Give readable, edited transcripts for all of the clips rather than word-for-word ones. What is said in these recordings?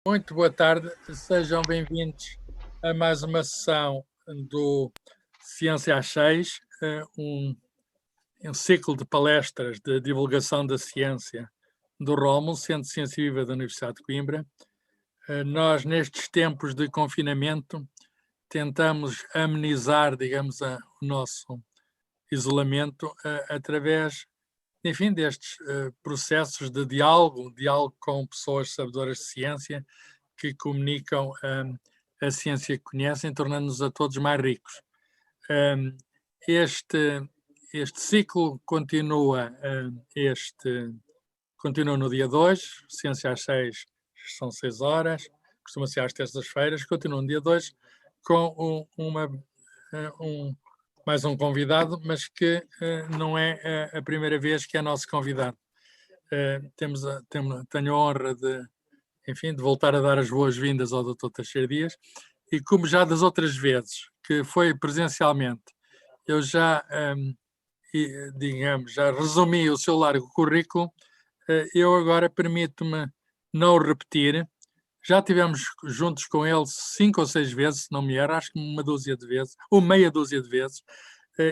Muito boa tarde, sejam bem-vindos a mais uma sessão do Ciência às 6, um ciclo de palestras de divulgação da ciência do ROMUL, Centro de Ciência Viva da Universidade de Coimbra. Nós, nestes tempos de confinamento, tentamos amenizar, digamos, o nosso isolamento através, enfim, destes processos de diálogo com pessoas sabedoras de ciência que comunicam a ciência que conhecem, tornando-nos a todos mais ricos. Este ciclo continua, continua no dia 2, Ciência às 6, são 6 horas, costuma ser às terças-feiras, continua no dia 2 com mais um convidado, mas que não é a primeira vez que é nosso convidado. Tenho a honra de voltar a dar as boas-vindas ao Dr. Teixeira Dias, e como já das outras vezes que foi presencialmente, eu já, já resumi o seu largo currículo, eu agora permito-me não repetir. Já tivemos juntos com ele 5 ou 6 vezes, se não me erro, acho que uma dúzia de vezes, ou meia dúzia de vezes.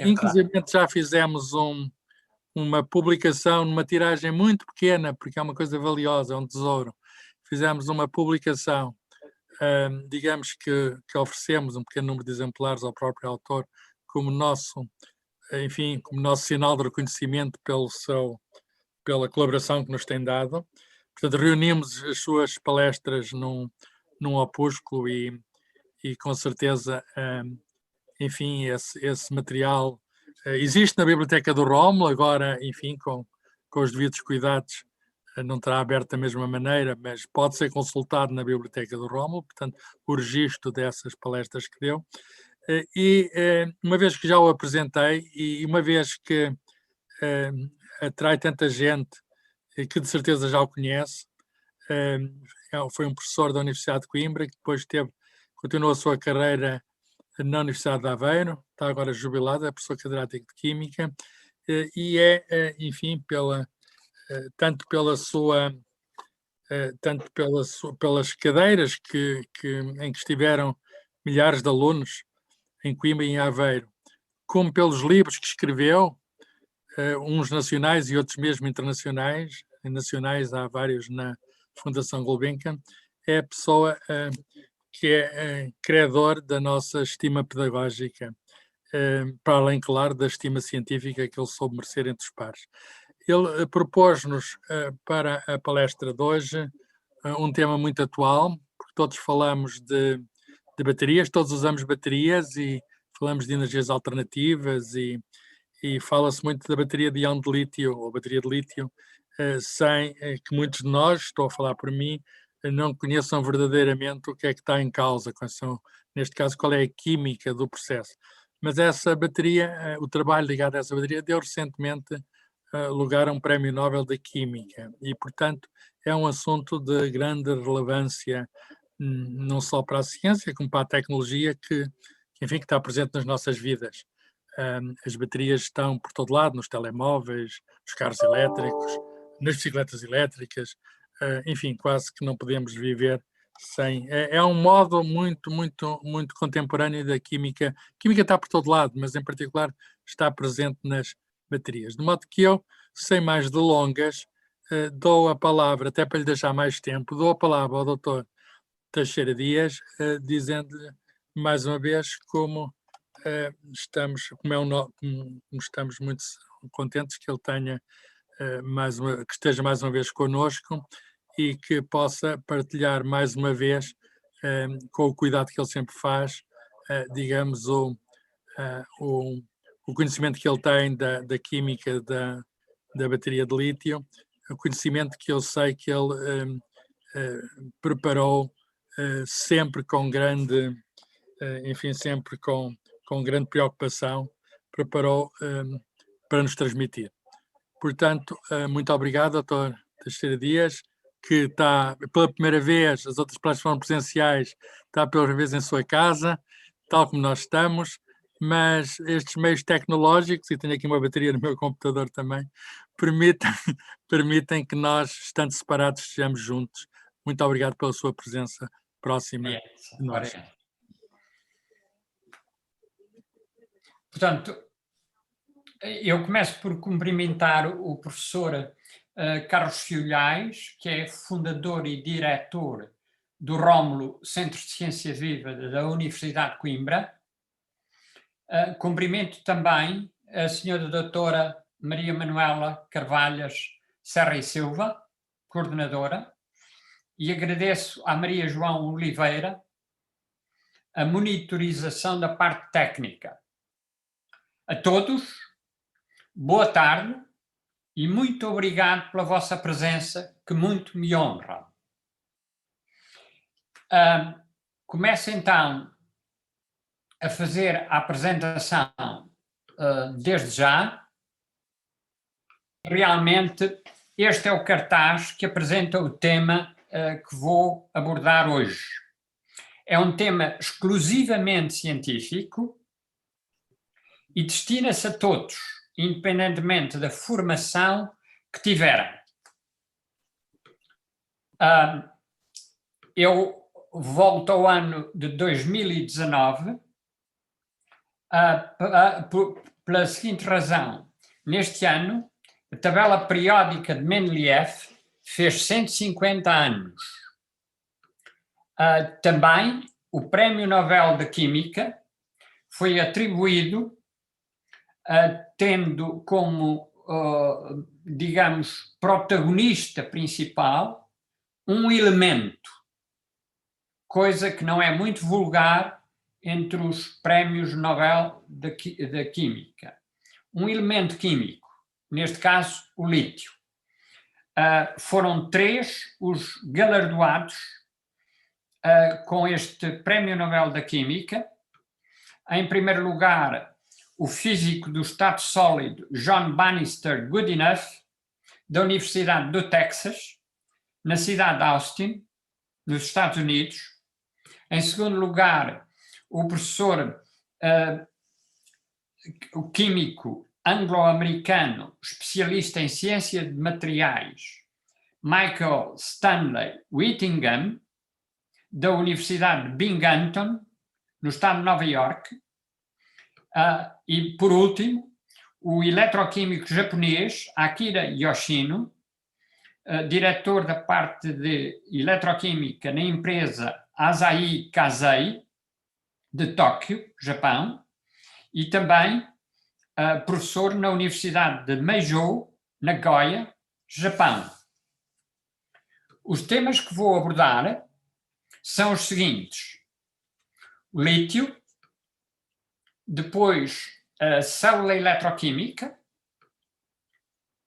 Inclusive já fizemos uma publicação numa tiragem muito pequena, porque é uma coisa valiosa, é um tesouro. Fizemos uma publicação, digamos que oferecemos um pequeno número de exemplares ao próprio autor como nosso sinal de reconhecimento pela colaboração que nos tem dado. Portanto, reunimos as suas palestras num opúsculo e com certeza, enfim, esse material existe na Biblioteca do Rómulo, agora, enfim, com os devidos cuidados, não terá aberto da mesma maneira, mas pode ser consultado na Biblioteca do Rómulo, portanto, o registro dessas palestras que deu. Uma vez que já o apresentei e uma vez que atrai tanta gente que de certeza já o conhece, foi um professor da Universidade de Coimbra, que depois continuou a sua carreira na Universidade de Aveiro, está agora jubilado, é professor catedrático de Química, e enfim, tanto pelas cadeiras em que estiveram milhares de alunos em Coimbra e em Aveiro, como pelos livros que escreveu, uns nacionais e outros mesmo internacionais. Nacionais há vários na Fundação Gulbenkian. É a pessoa que é credor da nossa estima pedagógica, para além, claro, da estima científica que ele soube merecer entre os pares. Ele propôs-nos para a palestra de hoje um tema muito atual, porque todos falamos de baterias, todos usamos baterias e falamos de energias alternativas e fala-se muito da bateria de íon de lítio, ou bateria de lítio, sem que muitos de nós, estou a falar por mim, não conheçam verdadeiramente o que é que está em causa, neste caso, qual é a química do processo. Mas essa bateria, o trabalho ligado a essa bateria, deu recentemente lugar a um prémio Nobel da Química e, portanto, é um assunto de grande relevância, não só para a ciência, como para a tecnologia que está presente nas nossas vidas. As baterias estão por todo lado, nos telemóveis, nos carros elétricos, nas bicicletas elétricas, enfim, quase que não podemos viver sem. É um modo muito, muito, muito contemporâneo da química. A química está por todo lado, mas em particular está presente nas baterias. De modo que eu, sem mais delongas, dou a palavra, até para lhe deixar mais tempo, dou a palavra ao Dr. Teixeira Dias, dizendo-lhe mais uma vez como estamos muito contentes que ele tenha que esteja mais uma vez connosco e que possa partilhar mais uma vez, com o cuidado que ele sempre faz, digamos, o conhecimento que ele tem da química da bateria de lítio, o conhecimento que eu sei que ele preparou sempre com grande, sempre com grande preocupação, preparou para nos transmitir. Portanto, muito obrigado, Dr. Teixeira Dias, que está pela primeira vez, as outras palestras foram presenciais, está pela primeira vez em sua casa, tal como nós estamos, mas estes meios tecnológicos, e tenho aqui uma bateria no meu computador também, permitem que nós, estando separados, estejamos juntos Muito obrigado pela sua presença próxima de nós. Portanto, eu começo por cumprimentar o professor Carlos Filhais, que é fundador e diretor do Rómulo Centro de Ciência Viva da Universidade de Coimbra. Cumprimento também a senhora doutora Maria Manuela Carvalhas Serra e Silva, coordenadora, e agradeço à Maria João Oliveira a monitorização da parte técnica. A todos, boa tarde e muito obrigado pela vossa presença, que muito me honra. Começo então a fazer a apresentação desde já. Realmente, este é o cartaz que apresenta o tema que vou abordar hoje. É um tema exclusivamente científico e destina-se a todos, independentemente da formação que tiverem. Eu volto ao ano de 2019 pela seguinte razão. Neste ano, a tabela periódica de Mendeleev fez 150 anos. Também o Prémio Nobel de Química foi atribuído tendo como, digamos, protagonista principal um elemento, coisa que não é muito vulgar entre os prémios Nobel da Química. Um elemento químico, neste caso o lítio. Foram 3 os galardoados com este Prémio Nobel da Química. Em primeiro lugar, o físico do estado sólido John Bannister Goodenough, da Universidade do Texas, na cidade de Austin, nos Estados Unidos. Em segundo lugar, o professor o químico anglo-americano, especialista em ciência de materiais, Michael Stanley Whittingham, da Universidade de Binghamton, no estado de Nova Iorque. E, por último, o eletroquímico japonês Akira Yoshino, diretor da parte de eletroquímica na empresa Asahi Kasei, de Tóquio, Japão, e também professor na Universidade de Meizhou, Nagoya, Japão. Os temas que vou abordar são os seguintes: o lítio, depois a célula eletroquímica,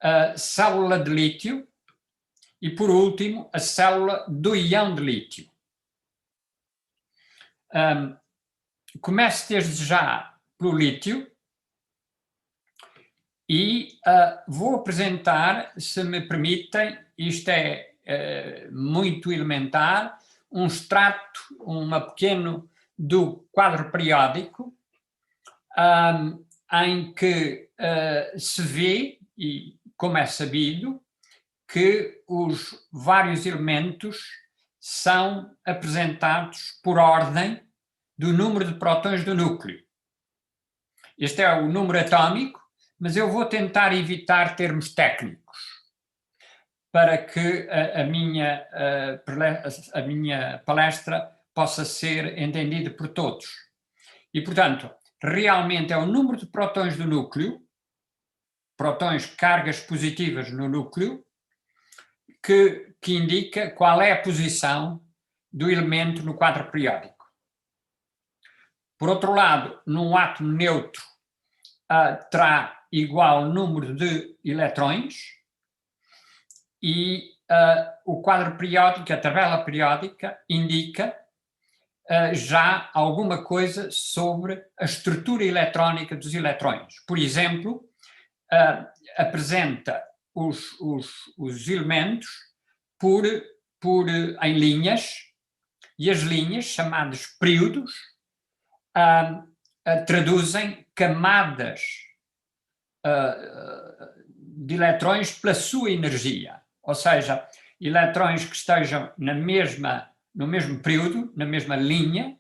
a célula de lítio e, por último, a célula do íon de lítio. Começo desde já pelo lítio e vou apresentar, se me permitem, isto é muito elementar, um extrato, pequeno do quadro periódico, em que se vê, e como é sabido, que os vários elementos são apresentados por ordem do número de prótons do núcleo. Este é o número atómico, mas eu vou tentar evitar termos técnicos para que a minha palestra possa ser entendida por todos. E, portanto, realmente é o número de prótons do núcleo, prótons, cargas positivas no núcleo, que indica qual é a posição do elemento no quadro periódico. Por outro lado, num átomo neutro, terá igual número de eletrões e o quadro periódico, a tabela periódica, indica já alguma coisa sobre a estrutura eletrónica dos eletrões. Por exemplo, apresenta os elementos em linhas, e as linhas, chamadas períodos, traduzem camadas de eletrões pela sua energia. Ou seja, elétrons que estejam no mesmo período, na mesma linha,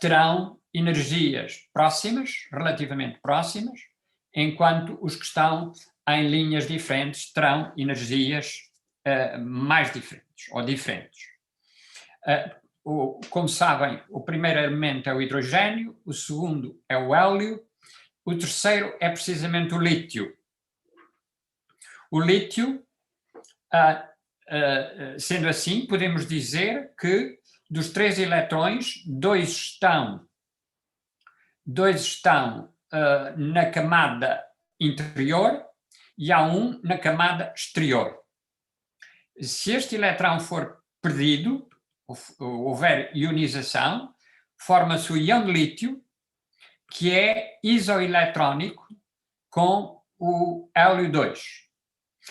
terão energias próximas, relativamente próximas, enquanto os que estão em linhas diferentes terão energias mais diferentes, ou diferentes. Como sabem, o primeiro elemento é o hidrogênio, o segundo é o hélio, o terceiro é precisamente o lítio. O lítio, sendo assim, podemos dizer que dos 3 eletrões, dois estão na camada interior e há um na camada exterior. Se este eletrão for perdido, houver ionização, forma-se o íon de lítio, que é isoeletrónico com o hélio 2.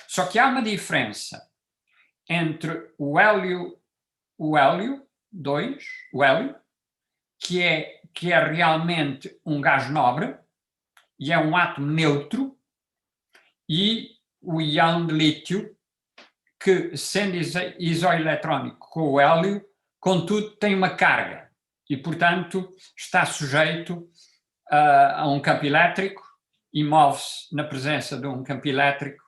Só que há uma diferença entre o hélio 2, que é realmente um gás nobre e é um átomo neutro, e o íon de lítio, que, sendo isoeletrónico com o hélio, contudo tem uma carga e, portanto, está sujeito a um campo elétrico e move-se na presença de um campo elétrico,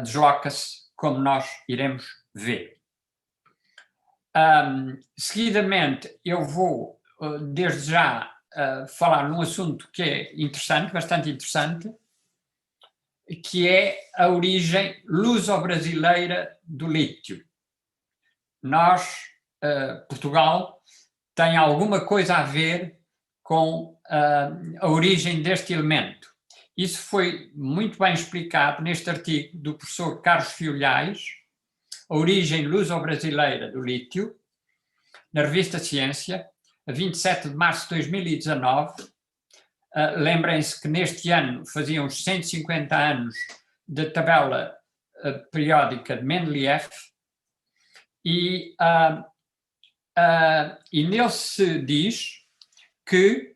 desloca-se, como nós iremos ver. Seguidamente, eu vou, desde já, falar num assunto que é interessante, bastante interessante, que é a origem luso-brasileira do lítio. Nós, Portugal, tem alguma coisa a ver com a origem deste elemento. Isso foi muito bem explicado neste artigo do professor Carlos Fiolhais, A Origem Luso-Brasileira do Lítio, na revista Ciência, a 27 de março de 2019. Lembrem-se que neste ano faziam os 150 anos da tabela periódica de Mendeleev, e nele se diz que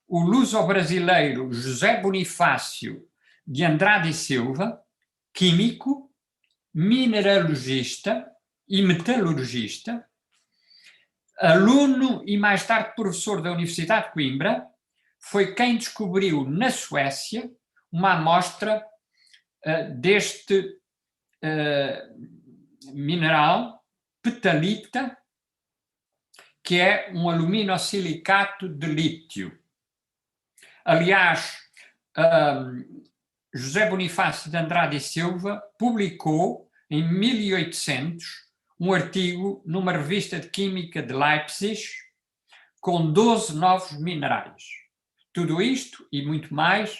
o luso-brasileiro José Bonifácio de Andrade e Silva, químico, mineralogista e metalurgista, aluno e mais tarde professor da Universidade de Coimbra, foi quem descobriu na Suécia uma amostra deste mineral, petalita, que é um aluminosilicato de lítio. Aliás, José Bonifácio de Andrade e Silva publicou, em 1800, um artigo numa revista de Química de Leipzig, com 12 novos minerais. Tudo isto e muito mais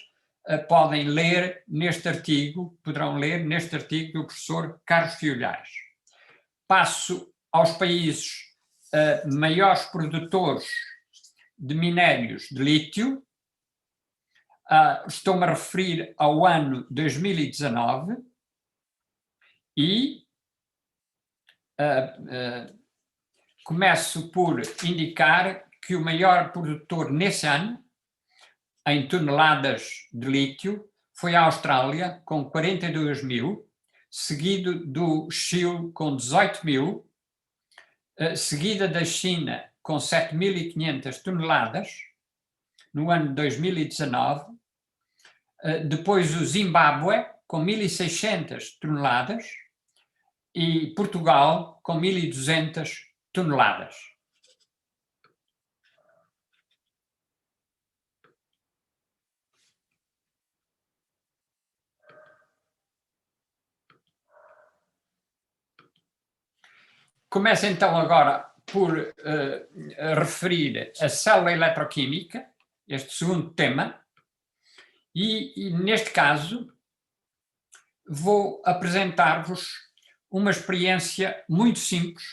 podem ler neste artigo, poderão ler neste artigo do professor Carlos Fiolhais. Passo aos países maiores produtores de minérios de lítio. Estou-me a referir ao ano 2019 e começo por indicar que o maior produtor nesse ano, em toneladas de lítio, foi a Austrália, com 42 mil, seguido do Chile, com 18 mil, seguida da China, com 7.500 toneladas, no ano de 2019, depois o Zimbábue, com 1.600 toneladas, e Portugal, com 1.200 toneladas. Começo então agora por referir a célula eletroquímica, este segundo tema, e neste caso vou apresentar-vos uma experiência muito simples,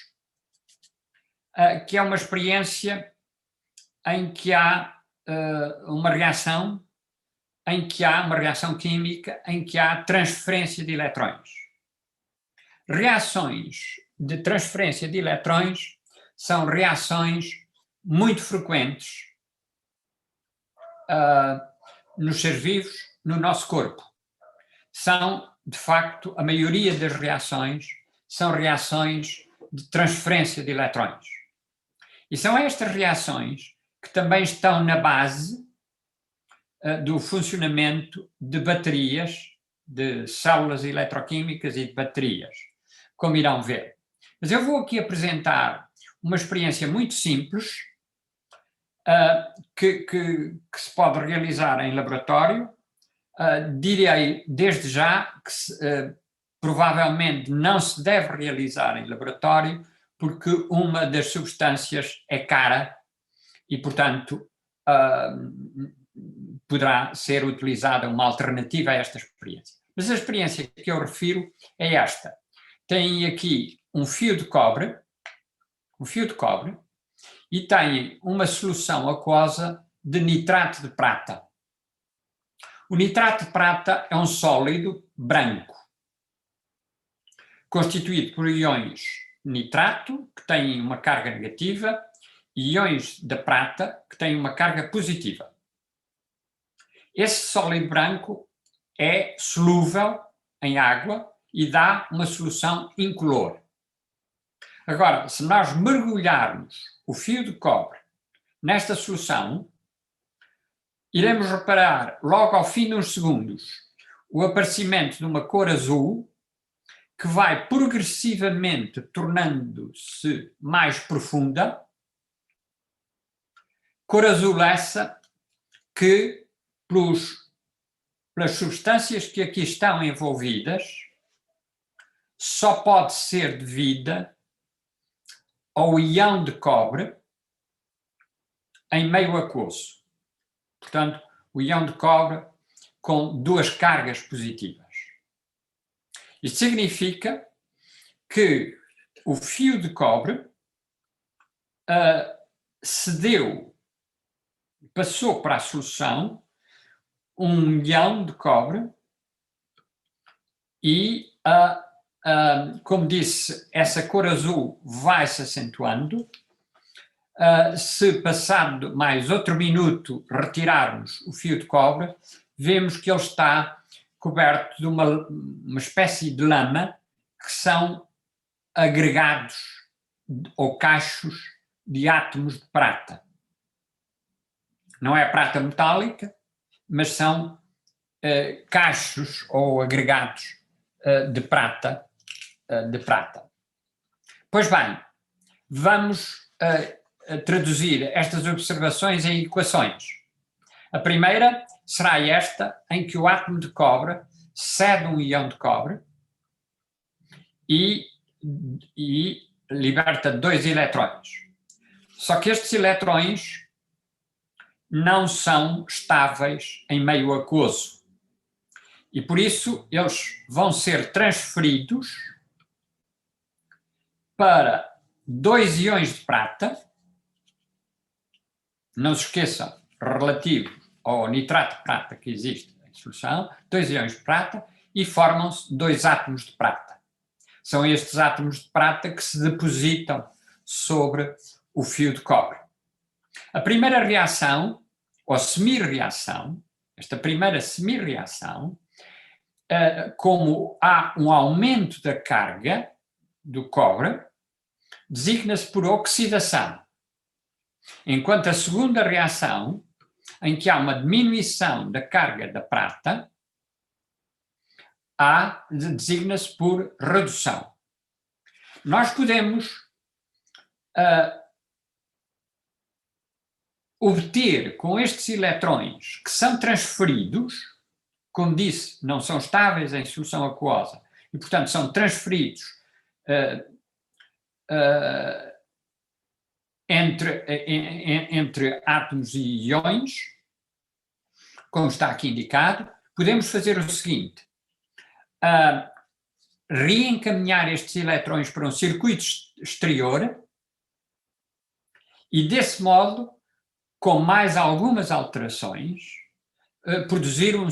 que é uma experiência em que há uma reação química, em que há transferência de eletrões. Reações de transferência de eletrões são reações muito frequentes nos seres vivos, no nosso corpo. São, de facto, a maioria das reações são reações de transferência de eletrões. E são estas reações que também estão na base do funcionamento de baterias, de células eletroquímicas e de baterias, como irão ver. Mas eu vou aqui apresentar uma experiência muito simples que se pode realizar em laboratório. Direi desde já que provavelmente não se deve realizar em laboratório porque uma das substâncias é cara e, portanto, poderá ser utilizada uma alternativa a esta experiência. Mas a experiência que eu refiro é esta. Tem aqui um fio de cobre, e tem uma solução aquosa de nitrato de prata. O nitrato de prata é um sólido branco, constituído por íons nitrato, que têm uma carga negativa, e íons de prata, que têm uma carga positiva. Esse sólido branco é solúvel em água e dá uma solução incolor. Agora, se nós mergulharmos o fio de cobre nesta solução, iremos reparar, logo ao fim de uns segundos, o aparecimento de uma cor azul que vai progressivamente tornando-se mais profunda. Cor azul essa que, pelas substâncias que aqui estão envolvidas, só pode ser devida ao íon de cobre em meio aquoso. Portanto, o íon de cobre com duas cargas positivas. Isto significa que o fio de cobre passou para a solução um íon de cobre e, como disse, essa cor azul vai se acentuando. Se passado mais outro minuto retirarmos o fio de cobre, vemos que ele está coberto de uma espécie de lama que são agregados ou cachos de átomos de prata. Não é prata metálica, mas são cachos ou agregados de prata. Pois bem, vamos traduzir estas observações em equações. A primeira será esta, em que o átomo de cobre cede um íon de cobre e liberta 2 eletrões. Só que estes eletrões não são estáveis em meio aquoso e, por isso, eles vão ser transferidos para 2 íons de prata, não se esqueçam, relativo ao nitrato de prata que existe em solução, 2 íons de prata, e formam-se 2 átomos de prata. São estes átomos de prata que se depositam sobre o fio de cobre. A primeira reação, ou semi-reação, esta primeira semi-reação, como há um aumento da carga do cobre, designa-se por oxidação. Enquanto a segunda reação, em que há uma diminuição da carga da prata, designa-se por redução. Nós podemos obter com estes eletrões que são transferidos, como disse, não são estáveis em solução aquosa, e portanto são transferidos entre átomos e íons, como está aqui indicado, podemos fazer o seguinte: reencaminhar estes eletrões para um circuito exterior e, desse modo, com mais algumas alterações, produzir um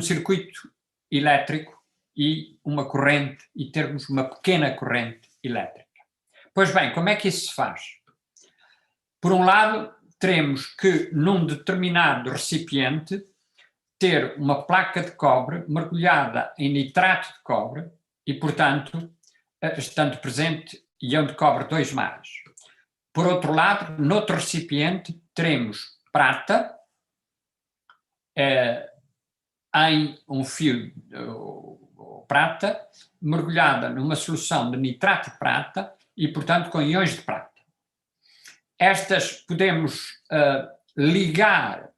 circuito elétrico e uma corrente, e termos uma pequena corrente elétrica. Pois bem, como é que isso se faz? Por um lado, teremos que, num determinado recipiente, ter uma placa de cobre mergulhada em nitrato de cobre e, portanto, estando presente íon de cobre 2+. Por outro lado, noutro recipiente, teremos prata em um fio prata, mergulhada numa solução de nitrato de prata e, portanto, com íons de prata. Estas podemos ligar,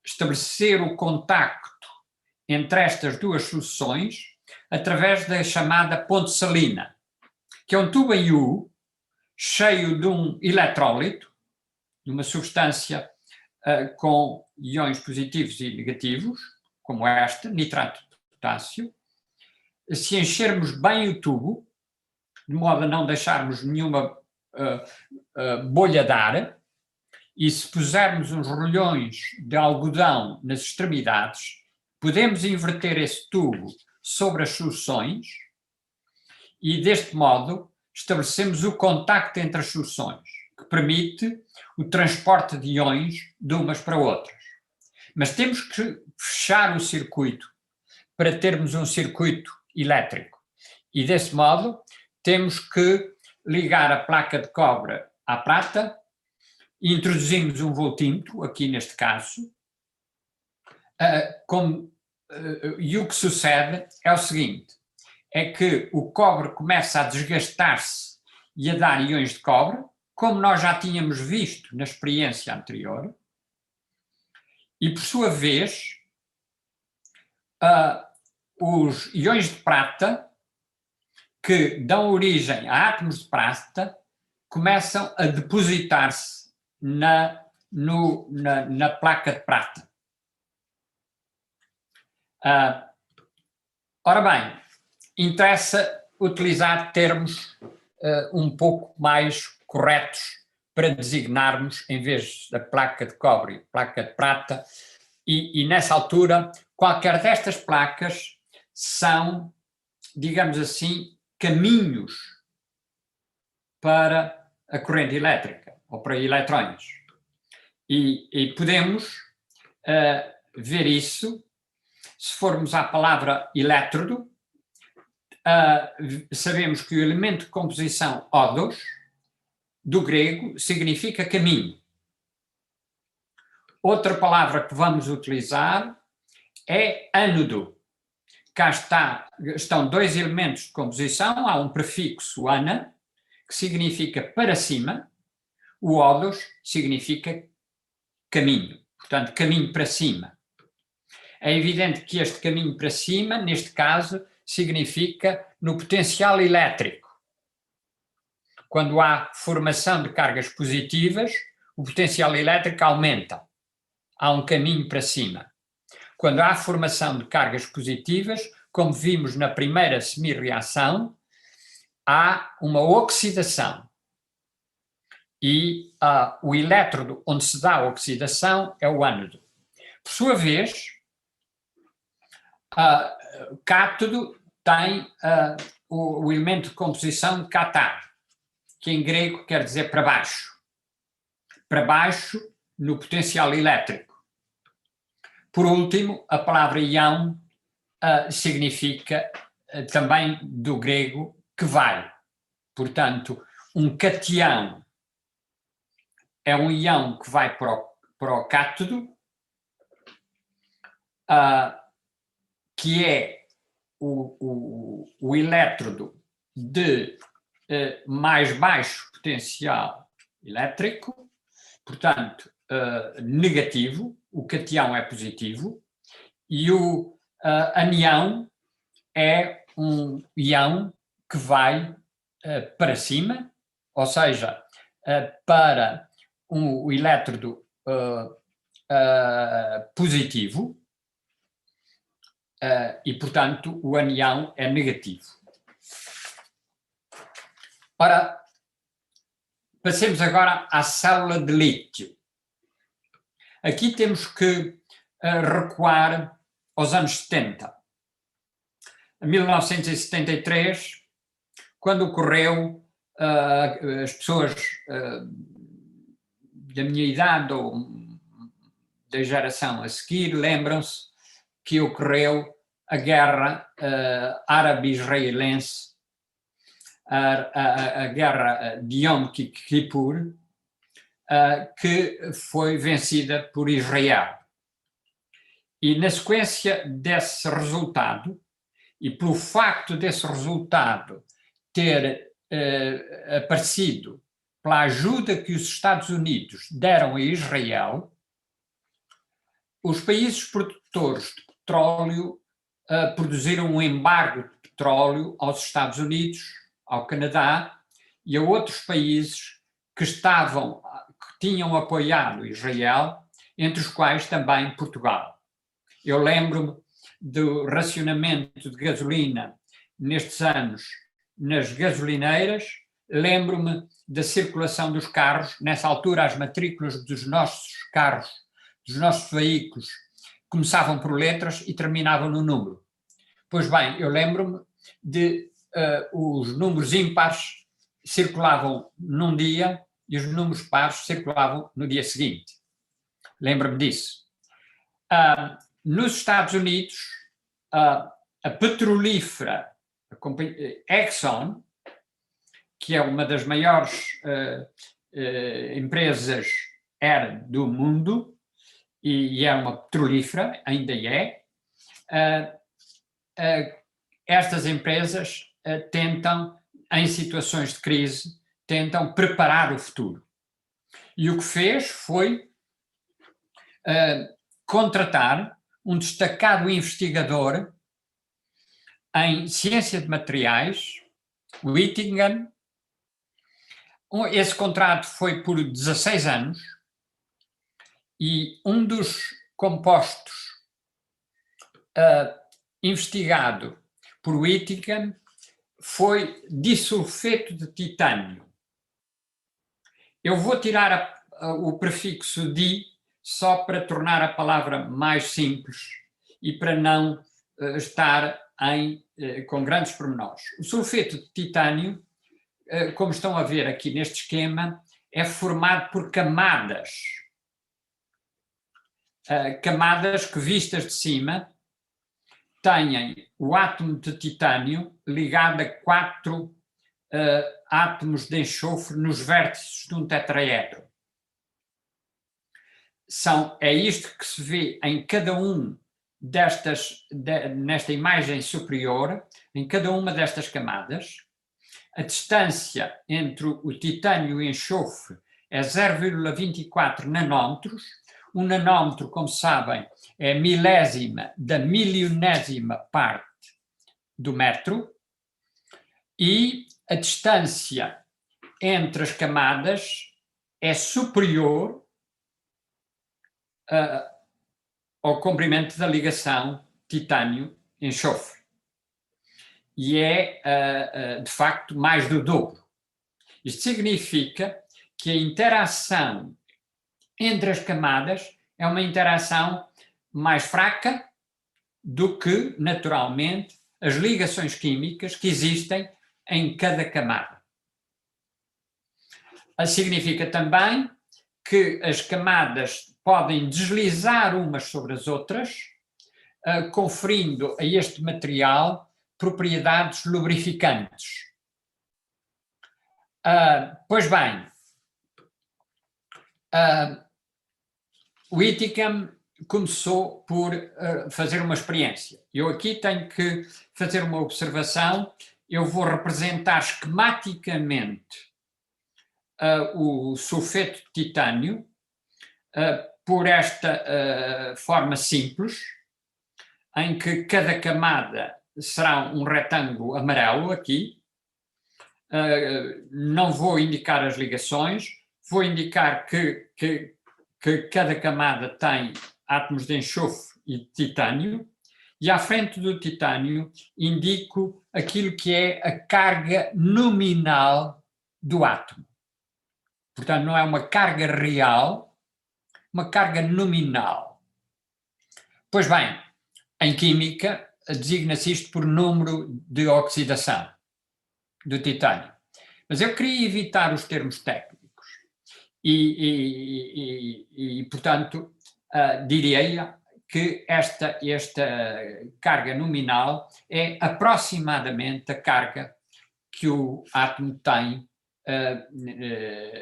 estabelecer o contacto entre estas duas soluções através da chamada ponte salina, que é um tubo em U cheio de um eletrólito, de uma substância com íons positivos e negativos, como esta, nitrato de potássio. Se enchermos bem o tubo, de modo a não deixarmos nenhuma bolha de ar, e se pusermos uns rolhões de algodão nas extremidades, podemos inverter esse tubo sobre as soluções e, deste modo, estabelecemos o contacto entre as soluções, que permite o transporte de íons de umas para outras. Mas temos que fechar o circuito para termos um circuito elétrico. E, desse modo, temos que ligar a placa de cobre à prata, introduzimos um voltímetro, aqui neste caso, e o que sucede é o seguinte, é que o cobre começa a desgastar-se e a dar íons de cobre, como nós já tínhamos visto na experiência anterior, e por sua vez, os íons de prata, que dão origem a átomos de prata, começam a depositar-se na placa de prata. Ora bem, interessa utilizar termos um pouco mais corretos para designarmos, em vez da placa de cobre, placa de prata, e nessa altura, qualquer destas placas são, digamos assim, caminhos para a corrente elétrica, ou para eletrões. E podemos ver isso, se formos à palavra elétrodo, sabemos que o elemento de composição ódos, do grego, significa caminho. Outra palavra que vamos utilizar é ânodo. Cá estão dois elementos de composição, há um prefixo ana, que significa para cima, o ódos significa caminho, portanto, caminho para cima. É evidente que este caminho para cima, neste caso, significa no potencial elétrico. Quando há formação de cargas positivas, o potencial elétrico aumenta. Há um caminho para cima. Quando há formação de cargas positivas, como vimos na primeira semi-reação, há uma oxidação. E o elétrodo onde se dá a oxidação é o ânodo. Por sua vez, cátodo tem o elemento de composição catar, que em grego quer dizer para baixo. Para baixo no potencial elétrico. Por último, a palavra íon significa também do grego que vai. Portanto, um cátion é um íon que vai para o cátodo, que é o elétrodo de mais baixo potencial elétrico, portanto, negativo, o cátion é positivo, e o anião é um íon que vai para cima, ou seja, para o elétrodo positivo, e, portanto, o anião é negativo. Ora, passemos agora à célula de lítio. Aqui temos que recuar aos anos 70. Em 1973, quando ocorreu, as pessoas da minha idade ou da geração a seguir lembram-se que ocorreu a guerra árabe-israelense a guerra de Yom Kippur, que foi vencida por Israel. E na sequência desse resultado, e pelo facto desse resultado ter aparecido pela ajuda que os Estados Unidos deram a Israel, os países produtores de petróleo produziram um embargo de petróleo aos Estados Unidos, ao Canadá e a outros países que tinham apoiado Israel, entre os quais também Portugal. Eu lembro-me do racionamento de gasolina nestes anos nas gasolineiras, lembro-me da circulação dos carros. Nessa altura as matrículas dos nossos carros, dos nossos veículos, começavam por letras e terminavam no número. Pois bem, eu lembro-me de os números ímpares circulavam num dia e os números pares circulavam no dia seguinte. Lembro-me disso. Nos Estados Unidos, a petrolífera, a companhia Exxon, que é uma das maiores empresas do mundo, e é uma petrolífera, ainda é, estas empresas tentam, em situações de crise, tentam preparar o futuro. E o que fez foi contratar um destacado investigador em ciência de materiais, Whittingham. Esse contrato foi por 16 anos e um dos compostos investigado por Whittingham foi disulfeto de titânio. Eu vou tirar o prefixo di só para tornar a palavra mais simples e para não estar com grandes pormenores. O sulfeto de titânio, como estão a ver aqui neste esquema, é formado por camadas. Camadas que, vistas de cima, têm o átomo de titânio ligado a 4 átomos de enxofre nos vértices de um tetraedro. É isto que se vê em cada um nesta imagem superior, em cada uma destas camadas. A distância entre o titânio e o enxofre é 0,24 nanómetros. Um nanómetro, como sabem, é a milésima da milionésima parte do metro. E a distância entre as camadas é superior ao comprimento da ligação titânio-enxofre. E é, de facto, mais do dobro. Isto significa que a interação entre as camadas é uma interação mais fraca do que, naturalmente, as ligações químicas que existem em cada camada. Significa também que as camadas podem deslizar umas sobre as outras, conferindo a este material propriedades lubrificantes. Pois bem, Whittingham começou por fazer uma experiência. Eu aqui tenho que fazer uma observação. Eu vou representar esquematicamente o sulfeto de titânio por esta forma simples, em que cada camada será um retângulo amarelo aqui. Não vou indicar as ligações, vou indicar que cada camada tem átomos de enxofre e de titânio, e à frente do titânio indico aquilo que é a carga nominal do átomo. Portanto, não é uma carga real, uma carga nominal. Pois bem, em química designa-se isto por número de oxidação do titânio. Mas eu queria evitar os termos técnicos e portanto, diria que esta carga nominal é aproximadamente a carga que o átomo tem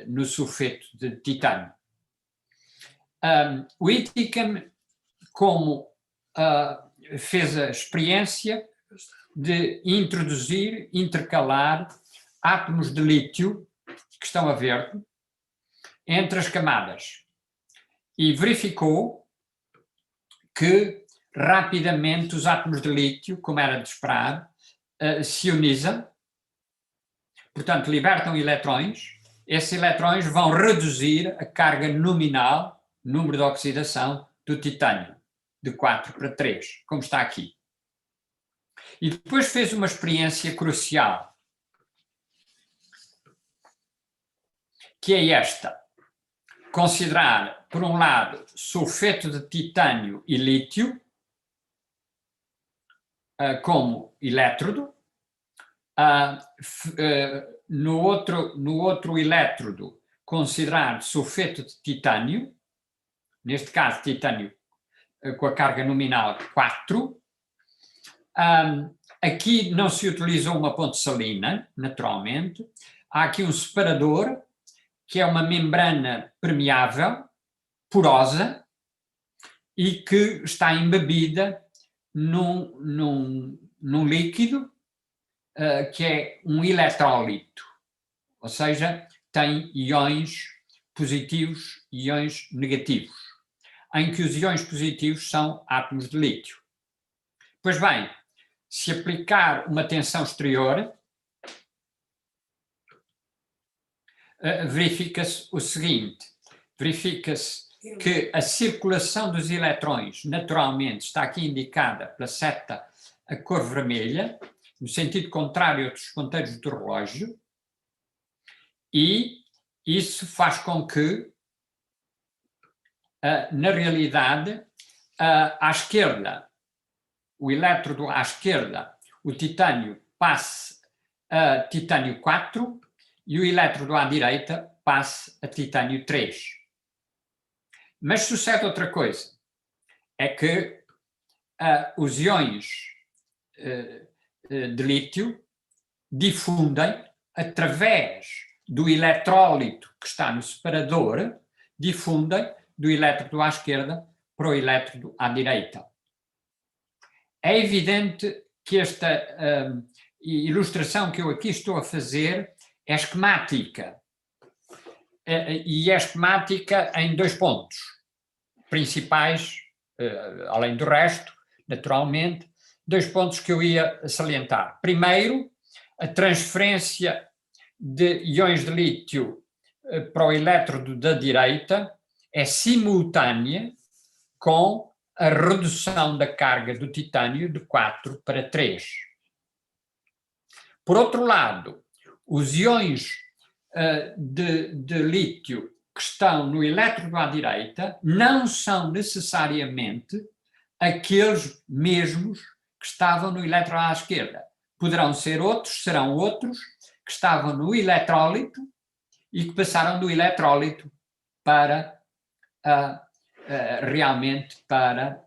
no sulfeto de titânio. O Whittingham, como fez a experiência de introduzir, intercalar átomos de lítio, que estão a ver, entre as camadas, e verificou que rapidamente os átomos de lítio, como era de esperar, se ionizam, portanto libertam eletrões. Esses eletrões vão reduzir a carga nominal, número de oxidação, do titânio, de 4 para 3, como está aqui. E depois fez uma experiência crucial, que é esta: considerar, por um lado, sulfeto de titânio e lítio como elétrodo, no outro elétrodo considerar sulfeto de titânio, neste caso titânio com a carga nominal 4. Aqui não se utilizou uma ponte salina, naturalmente. Há aqui um separador, que é uma membrana permeável, porosa, e que está embebida num líquido que é um eletrólito, ou seja, tem íons positivos e íons negativos, em que os íons positivos são átomos de lítio. Pois bem, se aplicar uma tensão exterior, verifica-se o seguinte: verifica-se que a circulação dos eletrões, naturalmente, está aqui indicada pela seta a cor vermelha, no sentido contrário dos ponteiros do relógio, e isso faz com que, na realidade, à esquerda, o elétrodo à esquerda, o titânio passe a titânio 4 e o elétrodo à direita passe a titânio 3. Mas sucede outra coisa, é que os íons de lítio difundem através do eletrólito que está no separador, difundem do elétrodo à esquerda para o elétrodo à direita. É evidente que esta ilustração que eu aqui estou a fazer é esquemática, e é esquemática em 2 pontos principais, além do resto, naturalmente, 2 pontos que eu ia salientar. Primeiro, a transferência de íons de lítio para o elétrodo da direita é simultânea com a redução da carga do titânio de 4 para 3. Por outro lado, os íons de lítio que estão no elétrodo à direita não são necessariamente aqueles mesmos que estavam no elétrodo à esquerda. Poderão ser outros, serão outros, que estavam no eletrólito e que passaram do eletrólito para realmente para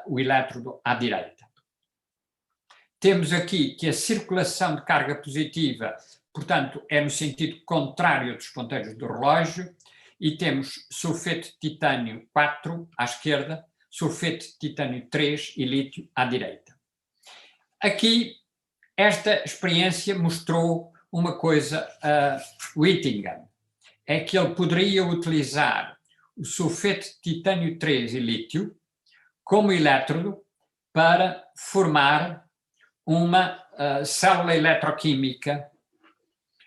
o elétrodo à direita. Temos aqui que a circulação de carga positiva, portanto, é no sentido contrário dos ponteiros do relógio, e temos sulfeto de titânio 4 à esquerda, sulfeto de titânio 3 e lítio à direita. Aqui, esta experiência mostrou uma coisa a Whittingham, é que ele poderia utilizar o sulfeto de titânio 3 e lítio como elétrodo para formar uma célula eletroquímica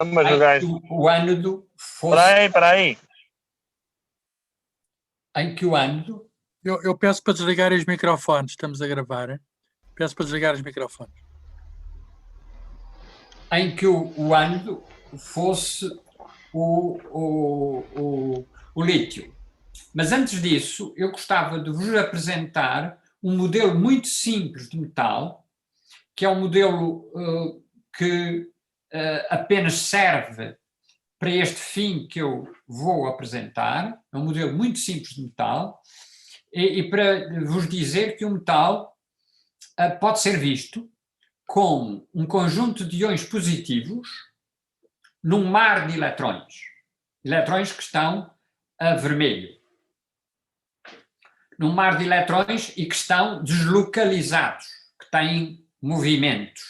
em que o ânodo fosse... Espera aí. Em que o ânodo... Eu peço para desligar os microfones, estamos a gravar, hein? Peço para desligar os microfones. Em que o ânodo fosse o lítio. Mas antes disso, eu gostava de vos apresentar um modelo muito simples de metal, que é um modelo que apenas serve para este fim que eu vou apresentar. É um modelo muito simples de metal, e para vos dizer que o metal pode ser visto, como um conjunto de íons positivos num mar de eletrões. Eletrões que estão a vermelho. Num mar de eletrões e que estão deslocalizados, que têm movimentos.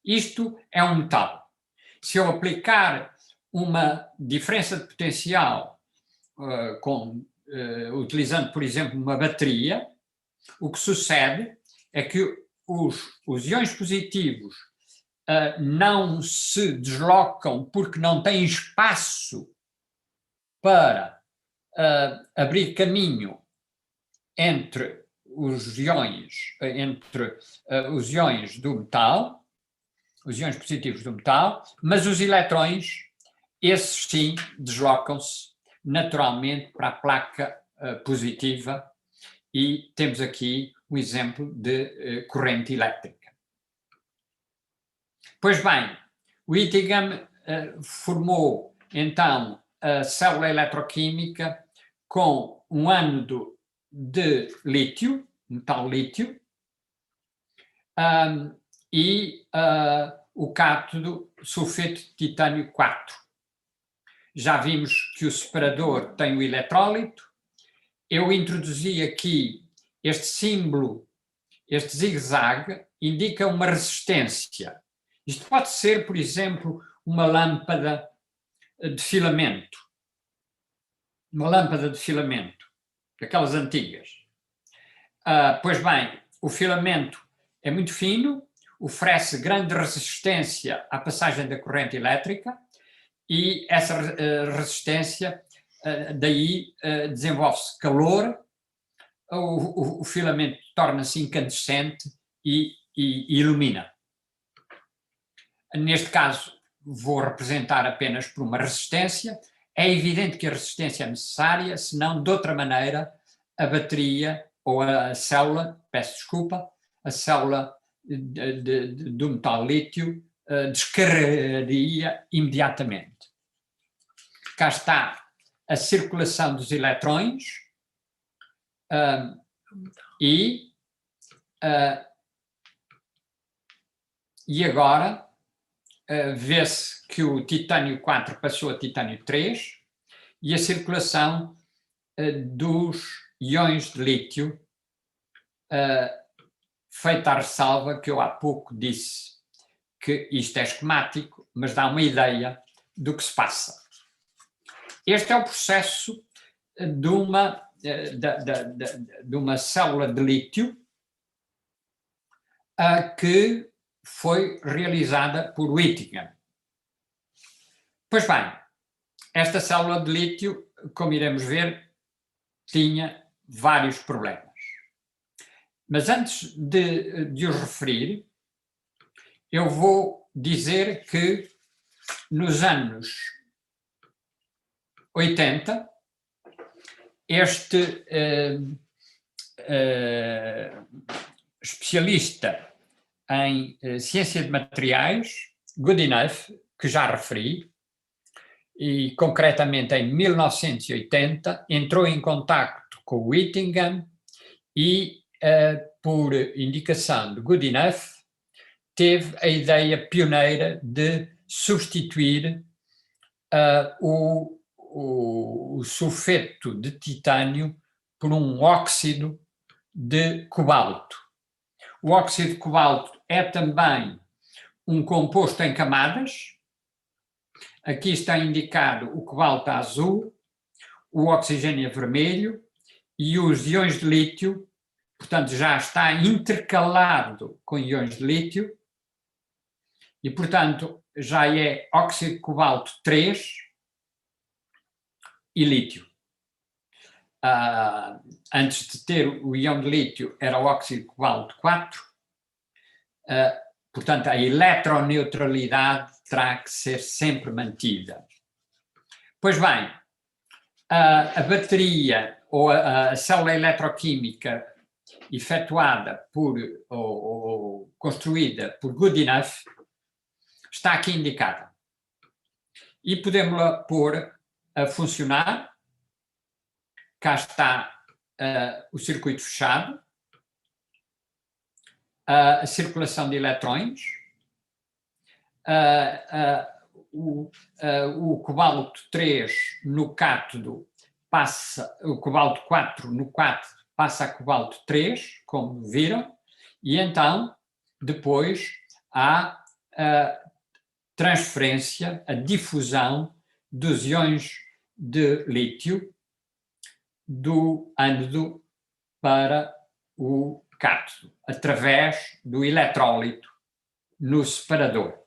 Isto é um metal. Se eu aplicar uma diferença de potencial utilizando, por exemplo, uma bateria, o que sucede é que os íons positivos não se deslocam porque não têm espaço para abrir caminho entre os íons do metal, os íons positivos do metal, mas os eletrões, esses sim, deslocam-se naturalmente para a placa positiva, e temos aqui um exemplo de corrente elétrica. Pois bem, Whittingham formou então a célula eletroquímica com um ánodo de lítio, metal lítio, e o cátodo sulfeto de titânio 4. Já vimos que o separador tem o eletrólito. Eu introduzi aqui este símbolo, este zigue-zague, indica uma resistência. Isto pode ser, por exemplo, uma lâmpada de filamento. Uma lâmpada de filamento, daquelas antigas. Pois bem, o filamento é muito fino, oferece grande resistência à passagem da corrente elétrica, e essa resistência, daí desenvolve-se calor, o filamento torna-se incandescente e ilumina. Neste caso, vou representar apenas por uma resistência. É evidente que a resistência é necessária, senão, de outra maneira, a bateria ou a célula, peço desculpa, a célula do metal lítio descarregaria imediatamente. Cá está a circulação dos eletrões e agora vê-se que o titânio 4 passou a titânio 3 e a circulação dos íons de lítio, feita a ressalva que eu há pouco disse que isto é esquemático, mas dá uma ideia do que se passa. Este é o processo de uma célula de lítio que foi realizada por Whittingham. Pois bem, esta célula de lítio, como iremos ver, tinha vários problemas. Mas antes de os referir, eu vou dizer que nos anos 80, este especialista em ciência de materiais, Goodenough, que já referi, e concretamente em 1980, entrou em contacto com Whittingham e, por indicação de Goodenough, teve a ideia pioneira de substituir o sulfeto de titânio por um óxido de cobalto. O óxido de cobalto é também um composto em camadas. Aqui está indicado o cobalto azul, o oxigênio vermelho e os íons de lítio, portanto já está intercalado com íons de lítio e, portanto, já é óxido de cobalto 3 e lítio. Antes de ter o íon de lítio era o óxido de cobalto 4, portanto a eletroneutralidade terá que ser sempre mantida. Pois bem, a bateria ou a célula eletroquímica efetuada ou construída por Goodenough está aqui indicada. E podemos-la pôr a funcionar. Cá está o circuito fechado. a circulação de eletrões, o cobalto 3 no cátodo passa, o cobalto 4 no cátodo passa a cobalto 3, como viram, e então depois há a transferência, a difusão dos íons de lítio do ânodo para o cátodo, através do eletrólito no separador.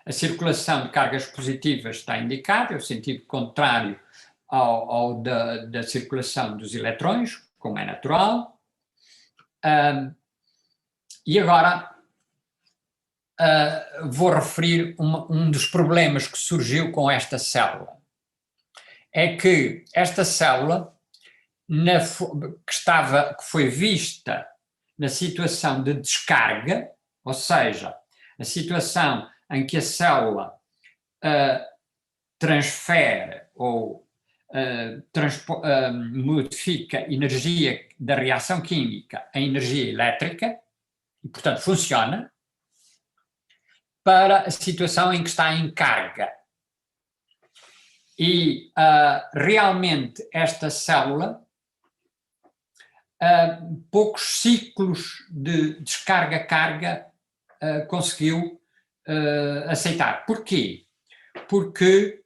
A circulação de cargas positivas está indicada, é o sentido contrário ao da circulação dos eletrões, como é natural. E agora vou referir um dos problemas que surgiu com esta célula. É que esta célula, que foi vista na situação de descarga, ou seja, a situação em que a célula transfere ou modifica energia da reação química em energia elétrica, e portanto funciona, para a situação em que está em carga. E realmente esta célula, poucos ciclos de descarga-carga conseguiu aceitar. Porquê? Porque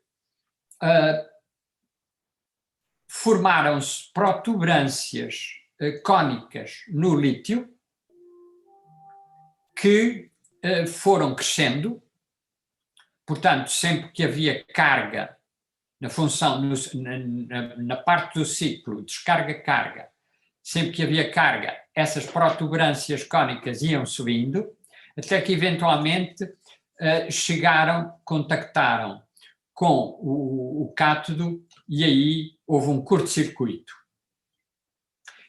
formaram-se protuberâncias cônicas no lítio que foram crescendo, portanto, sempre que havia carga na função, na parte do ciclo, descarga-carga, sempre que havia carga, essas protuberâncias cônicas iam subindo, até que eventualmente contactaram com o cátodo e aí houve um curto-circuito.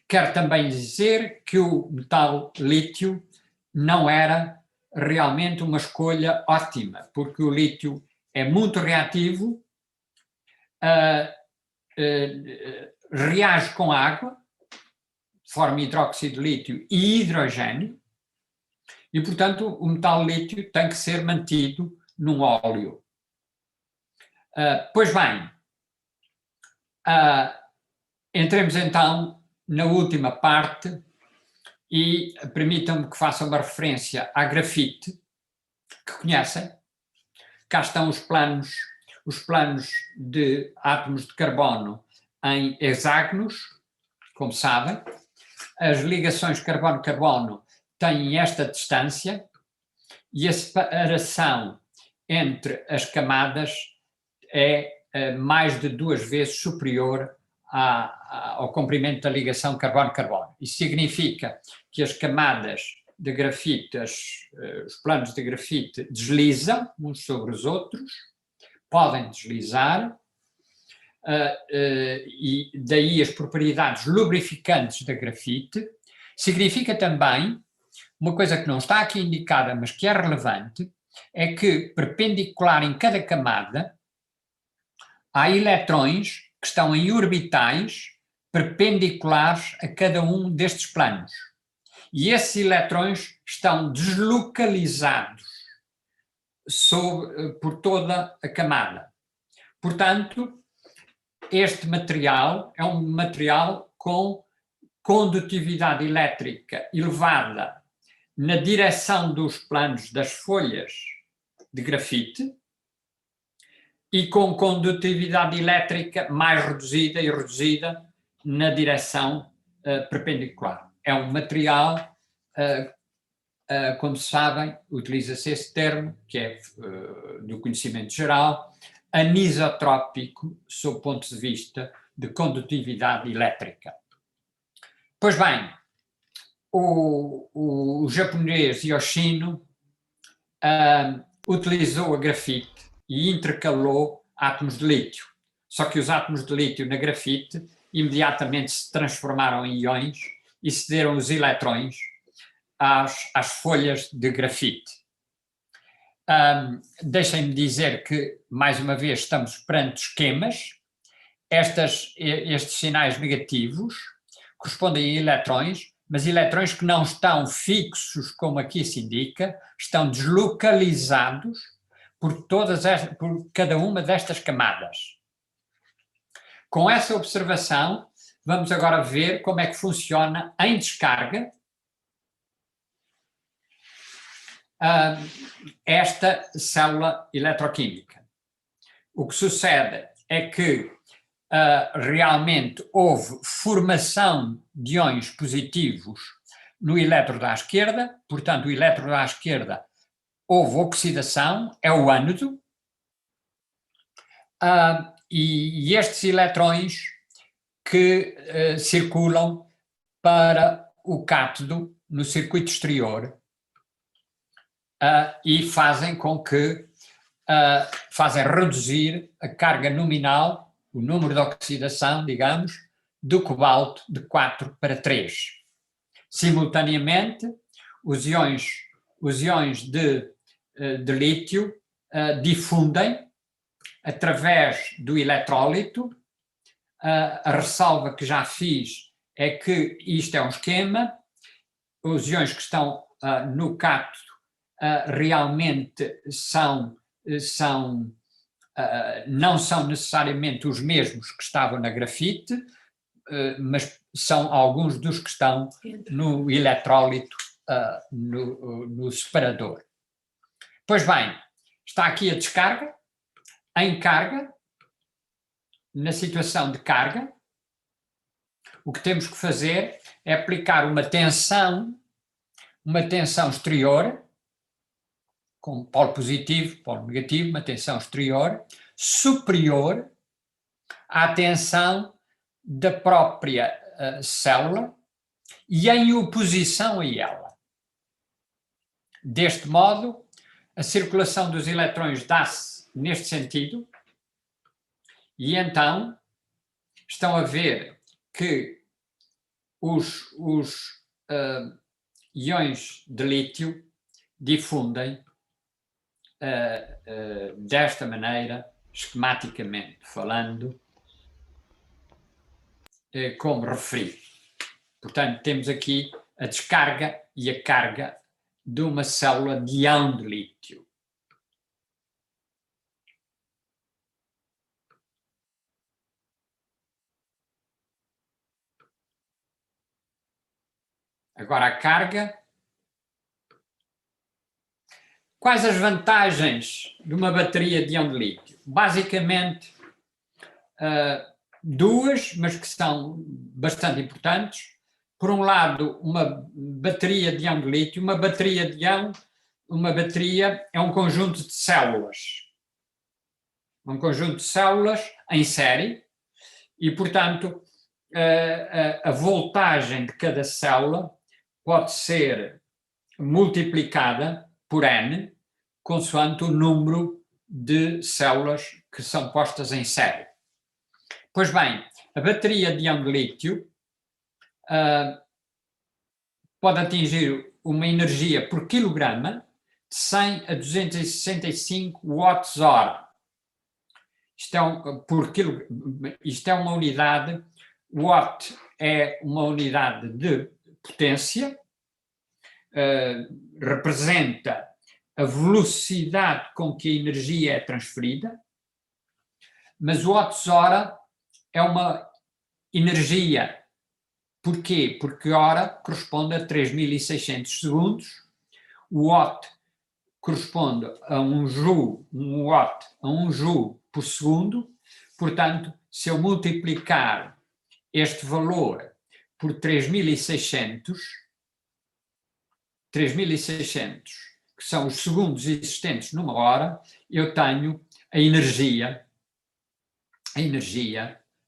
Quero também dizer que o metal lítio não era realmente uma escolha ótima, porque o lítio é muito reativo, reage com água, forma hidróxido de lítio e hidrogênio, e, portanto, o metal lítio tem que ser mantido num óleo. Pois bem, entremos então na última parte e permitam-me que faça uma referência à grafite, que conhecem. Cá estão os planos de átomos de carbono em hexágonos, como sabem. As ligações carbono-carbono têm esta distância e a separação entre as camadas é mais de 2 vezes superior ao comprimento da ligação carbono-carbono. Isso significa que as camadas de grafite, os planos de grafite deslizam uns sobre os outros, podem deslizar, e daí as propriedades lubrificantes da grafite. Significa também, uma coisa que não está aqui indicada, mas que é relevante, é que perpendicular em cada camada há eletrões que estão em orbitais perpendiculares a cada um destes planos. E esses eletrões estão deslocalizados por toda a camada. Portanto, este material é um material com condutividade elétrica elevada na direção dos planos das folhas de grafite e com condutividade elétrica mais reduzida e reduzida na direção perpendicular. É um material, como sabem, utiliza-se esse termo, que é do conhecimento geral, anisotrópico, sob o ponto de vista de condutividade elétrica. Pois bem, o japonês Yoshino utilizou a grafite e intercalou átomos de lítio. Só que os átomos de lítio na grafite imediatamente se transformaram em íons e cederam os eletrões às folhas de grafite. Deixem-me dizer que, mais uma vez, estamos perante esquemas. Estes sinais negativos correspondem a eletrões, mas eletrões que não estão fixos, como aqui se indica, estão deslocalizados por cada uma destas camadas. Com essa observação, vamos agora ver como é que funciona em descarga esta célula eletroquímica. O que sucede é que realmente houve formação de íons positivos no elétrodo à esquerda, portanto o elétrodo à esquerda houve oxidação, é o ânodo, e estes eletrões que circulam para o cátodo no circuito exterior e fazem com que fazem reduzir a carga nominal, o número de oxidação, digamos, do cobalto de 4 para 3. Simultaneamente, os íons de lítio difundem através do eletrólito. A ressalva que já fiz é que isto é um esquema, os íons que estão no cátodo realmente não são necessariamente os mesmos que estavam na grafite, mas são alguns dos que estão no eletrólito, no separador. Pois bem, está aqui a descarga, em carga, na situação de carga, o que temos que fazer é aplicar uma tensão exterior, com polo positivo, polo negativo, uma tensão exterior, superior à tensão da própria célula e em oposição a ela. Deste modo, a circulação dos eletrões dá-se neste sentido, e então estão a ver que os íons de lítio difundem desta maneira, esquematicamente falando, como referi. Portanto, temos aqui a descarga e a carga de uma célula de íon de lítio. Agora a carga. Quais as vantagens de uma bateria de íon de lítio? Basicamente, duas, mas que são bastante importantes. Por um lado, uma bateria de íon de lítio, uma bateria é um conjunto de células. Um conjunto de células em série e, portanto, a voltagem de cada célula pode ser multiplicada por N, consoante o número de células que são postas em série. Pois bem, a bateria de íon de lítio pode atingir uma energia por quilograma de 100 a 265 watts-hora. Isto é uma unidade, watt é uma unidade de potência, representa a velocidade com que a energia é transferida, mas o watts-hora é uma energia. Porquê? Porque hora corresponde a 3.600 segundos, o watt corresponde a um watt a 1 joule por segundo, portanto, se eu multiplicar este valor por 3.600, que são os segundos existentes numa hora, eu tenho a energia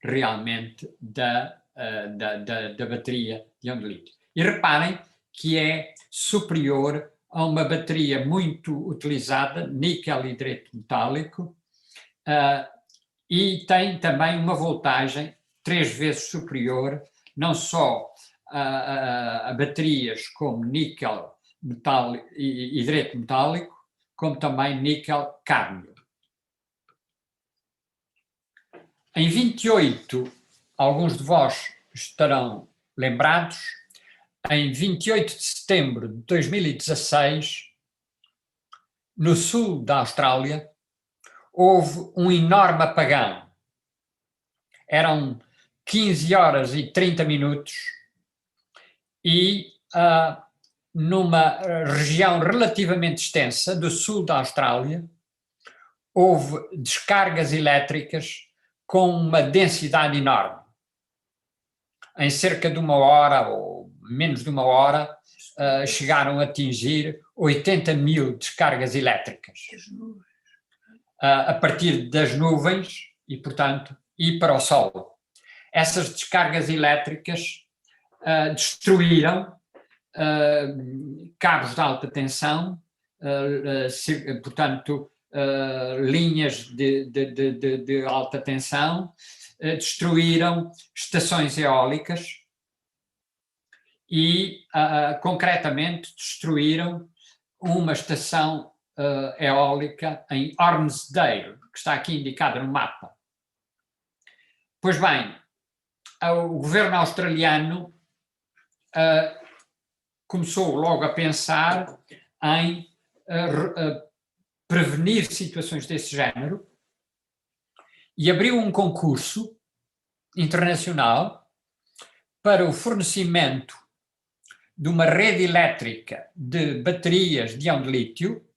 realmente da bateria de íon de lítio. E reparem que é superior a uma bateria muito utilizada, níquel hidreto metálico, e tem também uma voltagem 3 vezes superior, não só a baterias como níquel hidreto metálico, como também níquel cádmio. Em 28, alguns de vós estarão lembrados, em 28 de setembro de 2016, no sul da Austrália, houve um enorme apagão. Eram 15 horas e 30 minutos e numa região relativamente extensa do sul da Austrália, houve descargas elétricas com uma densidade enorme. Em cerca de 1 hora ou menos de 1 hora, chegaram a atingir 80 mil descargas elétricas. A partir das nuvens e, portanto, e para o sol. Essas descargas elétricas destruíram cabos de alta tensão, portanto, linhas de alta tensão, destruíram estações eólicas e, concretamente, destruíram uma estação eólica em Ormsdale, que está aqui indicada no mapa. Pois bem, o governo australiano começou logo a pensar em prevenir situações desse género e abriu um concurso internacional para o fornecimento de uma rede elétrica de baterias de íon de lítio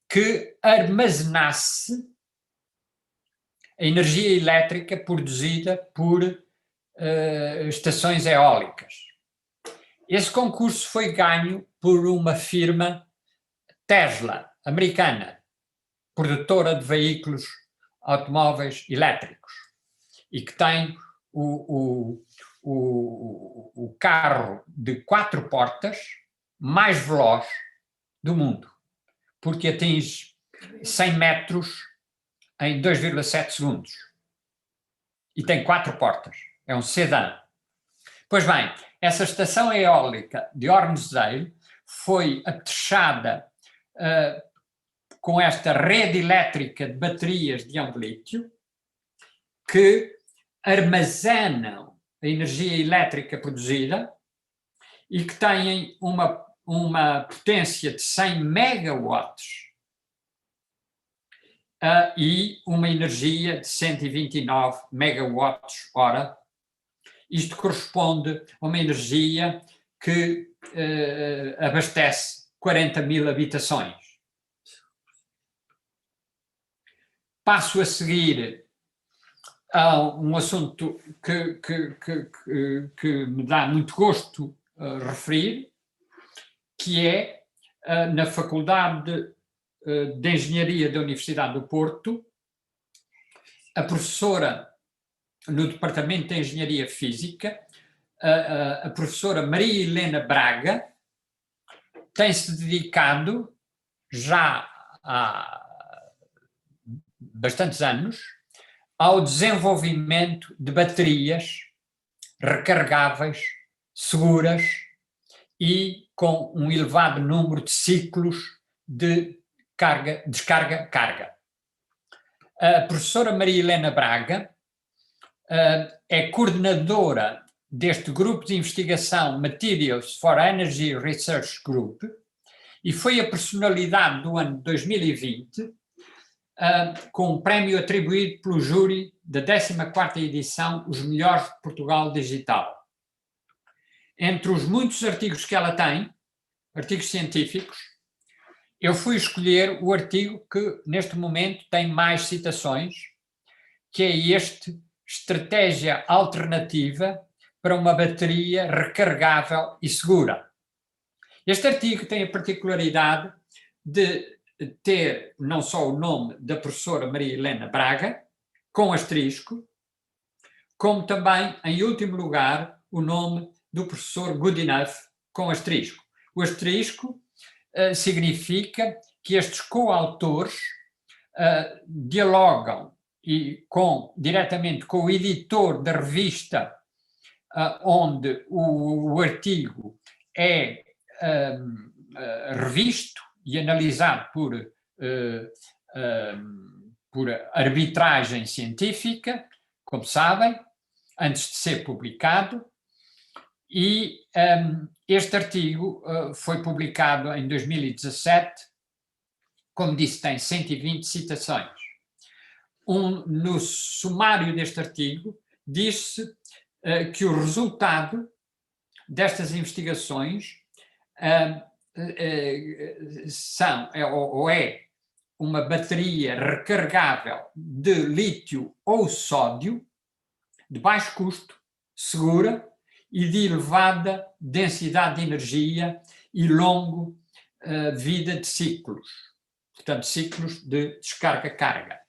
que armazenasse a energia elétrica produzida por estações eólicas. Esse concurso foi ganho por uma firma Tesla, americana, produtora de veículos automóveis elétricos e que tem o carro de 4 portas mais veloz do mundo, porque atinge 100 metros em 2,7 segundos. E tem 4 portas. É um sedã. Pois bem, essa estação eólica de Ormsdale foi apetrechada com esta rede elétrica de baterias de íon de lítio que armazenam a energia elétrica produzida e que têm uma potência de 100 megawatts e uma energia de 129 megawatts hora. Isto corresponde a uma energia que abastece 40 mil habitações. Passo a seguir a um assunto que me dá muito gosto referir, que é na Faculdade de Engenharia da Universidade do Porto, a professora no Departamento de Engenharia Física, a professora Maria Helena Braga, tem-se dedicado já há bastantes anos ao desenvolvimento de baterias recarregáveis, seguras e com um elevado número de ciclos de descarga-carga. A professora Maria Helena Braga é coordenadora deste grupo de investigação Materials for Energy Research Group e foi a personalidade do ano 2020 com um prémio atribuído pelo júri da 14ª edição Os Melhores de Portugal Digital. Entre os muitos artigos que ela tem, artigos científicos, eu fui escolher o artigo que neste momento tem mais citações, que é este: Estratégia alternativa para uma bateria recarregável e segura. Este artigo tem a particularidade de ter não só o nome da professora Maria Helena Braga, com asterisco, como também, em último lugar, o nome do professor Goodenough, com asterisco. O asterisco significa que estes coautores dialogam diretamente com o editor da revista onde o artigo é revisto e analisado por arbitragem científica, como sabem, antes de ser publicado, E este artigo foi publicado em 2017, como disse, tem 120 citações. No sumário deste artigo, diz-se que o resultado destas investigações é uma bateria recarregável de lítio ou sódio, de baixo custo, segura e de elevada densidade de energia e longo vida de ciclos. Portanto, ciclos de descarga-carga.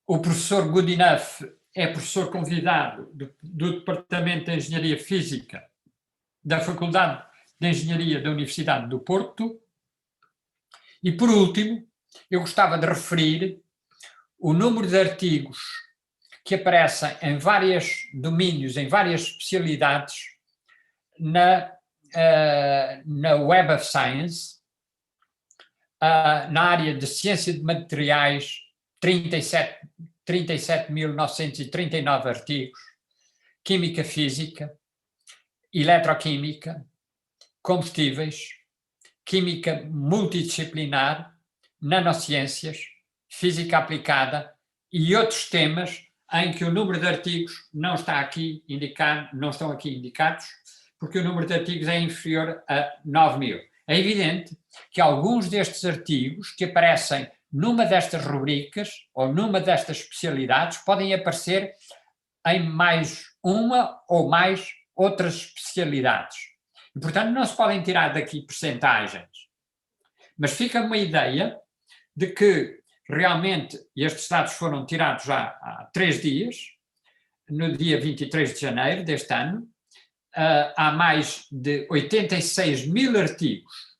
O professor Goodenough é professor convidado do Departamento de Engenharia Física da Faculdade de Engenharia da Universidade do Porto. E, por último, eu gostava de referir o número de artigos que aparecem em vários domínios, em várias especialidades, na Web of Science, na área de ciência de materiais, 37.939 artigos, química física, eletroquímica, combustíveis, química multidisciplinar, nanociências, física aplicada e outros temas em que o número de artigos não estão aqui indicados, porque o número de artigos é inferior a 9.000. É evidente que alguns destes artigos que aparecem numa destas rubricas ou numa destas especialidades podem aparecer em mais uma ou mais outras especialidades. E, portanto, não se podem tirar daqui percentagens. Mas fica uma ideia de que realmente estes dados foram tirados já há 3 dias, no dia 23 de janeiro deste ano. Há mais de 86.000 artigos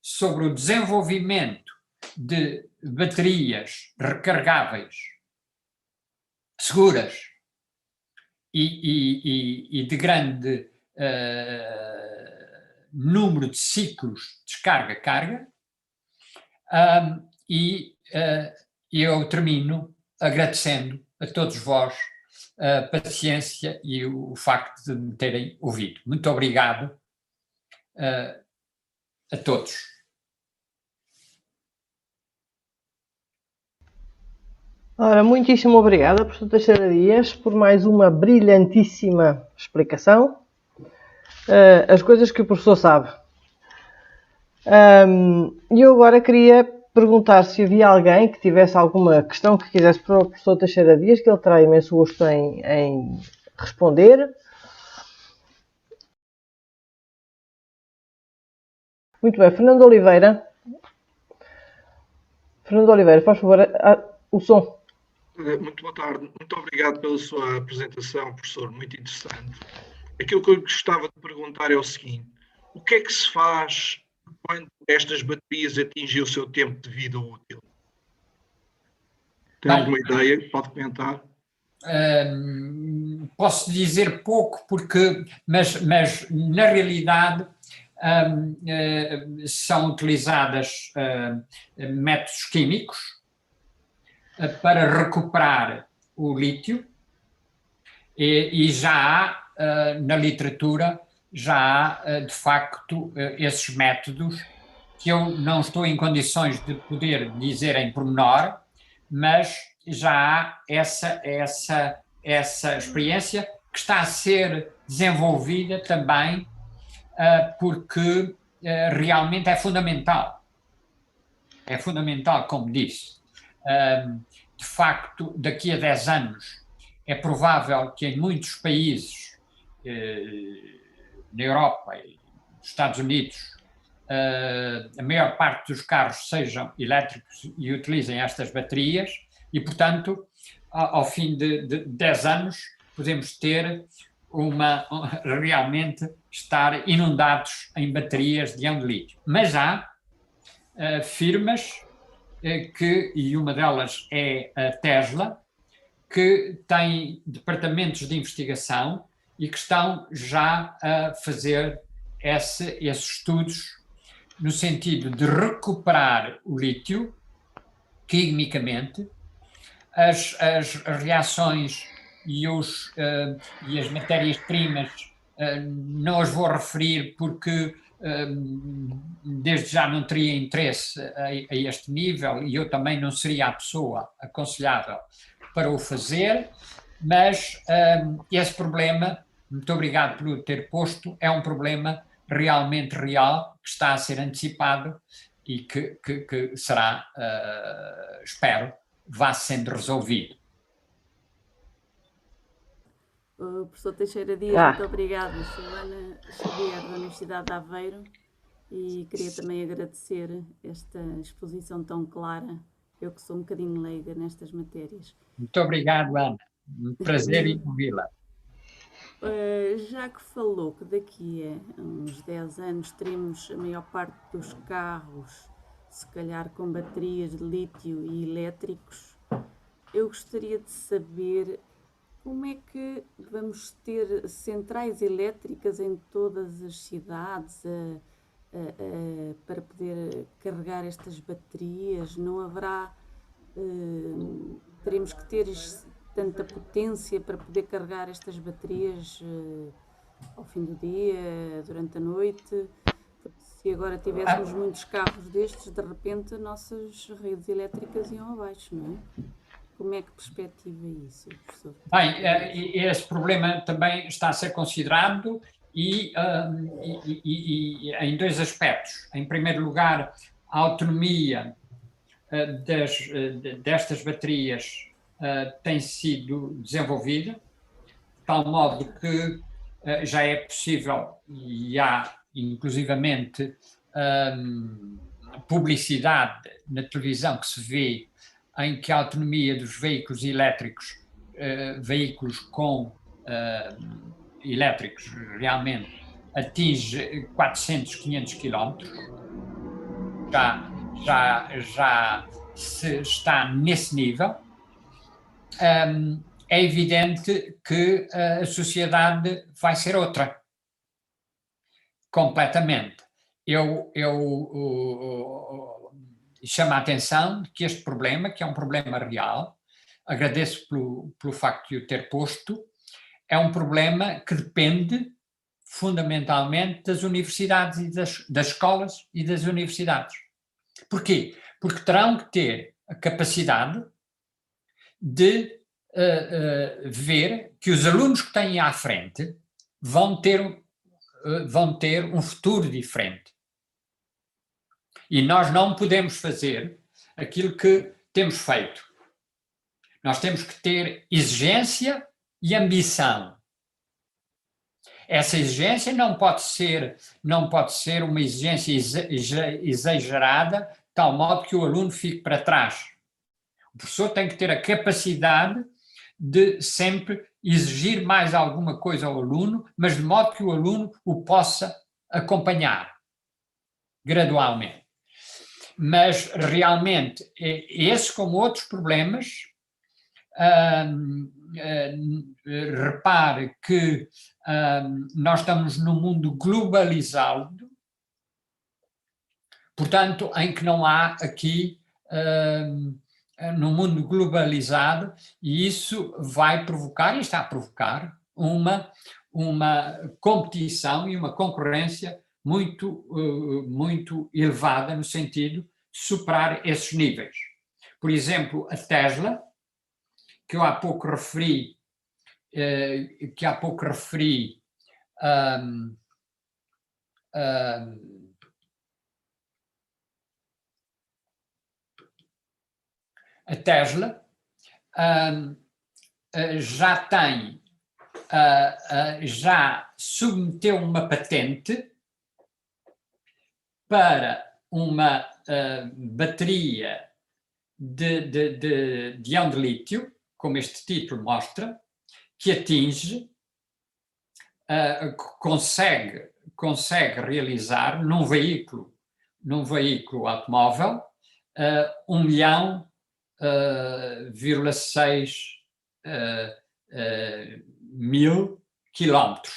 sobre o desenvolvimento de baterias recarregáveis, seguras e de grande número de ciclos de descarga-carga. Eu termino agradecendo a todos vós a paciência e o facto de me terem ouvido. Muito obrigado a todos. Ora, muitíssimo obrigada, professor Teixeira Dias, por mais uma brilhantíssima explicação. As coisas que o professor sabe. E eu agora queria perguntar se havia alguém que tivesse alguma questão que quisesse para o professor Teixeira Dias, que ele terá imenso gosto em responder. Muito bem, Fernando Oliveira. Fernando Oliveira, faz favor, o som. Muito boa tarde. Muito obrigado pela sua apresentação, professor. Muito interessante. Aquilo que eu gostava de perguntar é o seguinte: o que é que se faz quando estas baterias atingem o seu tempo de vida útil? Tem alguma ideia? Pode comentar? Posso dizer pouco, mas na realidade são utilizadas métodos químicos para recuperar o lítio e já há na literatura já há de facto esses métodos que eu não estou em condições de poder dizer em pormenor, mas já há essa experiência que está a ser desenvolvida também porque realmente é fundamental. É fundamental, como disse. De facto, daqui a 10 anos é provável que em muitos países na Europa e nos Estados Unidos a maior parte dos carros sejam elétricos e utilizem estas baterias e, portanto, ao fim de 10 anos podemos ter realmente estar inundados em baterias de íon de lítio. Mas há firmas e uma delas é a Tesla, que tem departamentos de investigação e que estão já a fazer esses estudos no sentido de recuperar o lítio quimicamente. As reações e as matérias-primas não as vou referir porque desde já não teria interesse a este nível e eu também não seria a pessoa aconselhável para o fazer, mas esse problema, muito obrigado por o ter posto, é um problema realmente real, que está a ser antecipado e que será, espero, vá sendo resolvido. Professor Teixeira Dias, muito obrigada. Sou Ana Xavier, da Universidade de Aveiro, e queria também agradecer esta exposição tão clara, eu que sou um bocadinho leiga nestas matérias. Muito obrigado, Ana. Um prazer em ouvi-la. Já que falou que daqui a uns 10 anos teremos a maior parte dos carros, se calhar com baterias de lítio e elétricos, eu gostaria de saber como é que vamos ter centrais elétricas em todas as cidades para poder carregar estas baterias? Não haverá, teremos que ter tanta potência para poder carregar estas baterias ao fim do dia, durante a noite? Se agora tivéssemos muitos carros destes, de repente as nossas redes elétricas iam abaixo, não é? Como é que perspectiva isso, professor? Bem, esse problema também está a ser considerado e em dois aspectos. Em primeiro lugar, a autonomia destas baterias tem sido desenvolvida, de tal modo que já é possível, e há inclusivamente publicidade na televisão que se vê em que a autonomia dos veículos elétricos, veículos com elétricos realmente, atinge 400, 500 quilómetros. Já se está nesse nível. É evidente que a sociedade vai ser outra, completamente. Eu chamo a atenção de que este problema, que é um problema real, agradeço pelo facto de o ter posto, é um problema que depende fundamentalmente das universidades e das escolas e das universidades. Porquê? Porque terão que ter a capacidade de ver que os alunos que têm à frente vão ter um futuro diferente. E nós não podemos fazer aquilo que temos feito. Nós temos que ter exigência e ambição. Essa exigência não pode ser uma exigência exagerada, de tal modo que o aluno fique para trás. O professor tem que ter a capacidade de sempre exigir mais alguma coisa ao aluno, mas de modo que o aluno o possa acompanhar gradualmente. Mas realmente, esses como outros problemas, repare que nós estamos num mundo globalizado, portanto, em que não há aqui, no mundo globalizado, e isso vai provocar, e está a provocar, uma competição e uma concorrência muito elevada no sentido de superar esses níveis. Por exemplo, a Tesla, que eu há pouco referi, a Tesla já submeteu uma patente para uma bateria de íon de lítio, como este título mostra, que atinge, consegue realizar num veículo automóvel 1,6 mil quilómetros.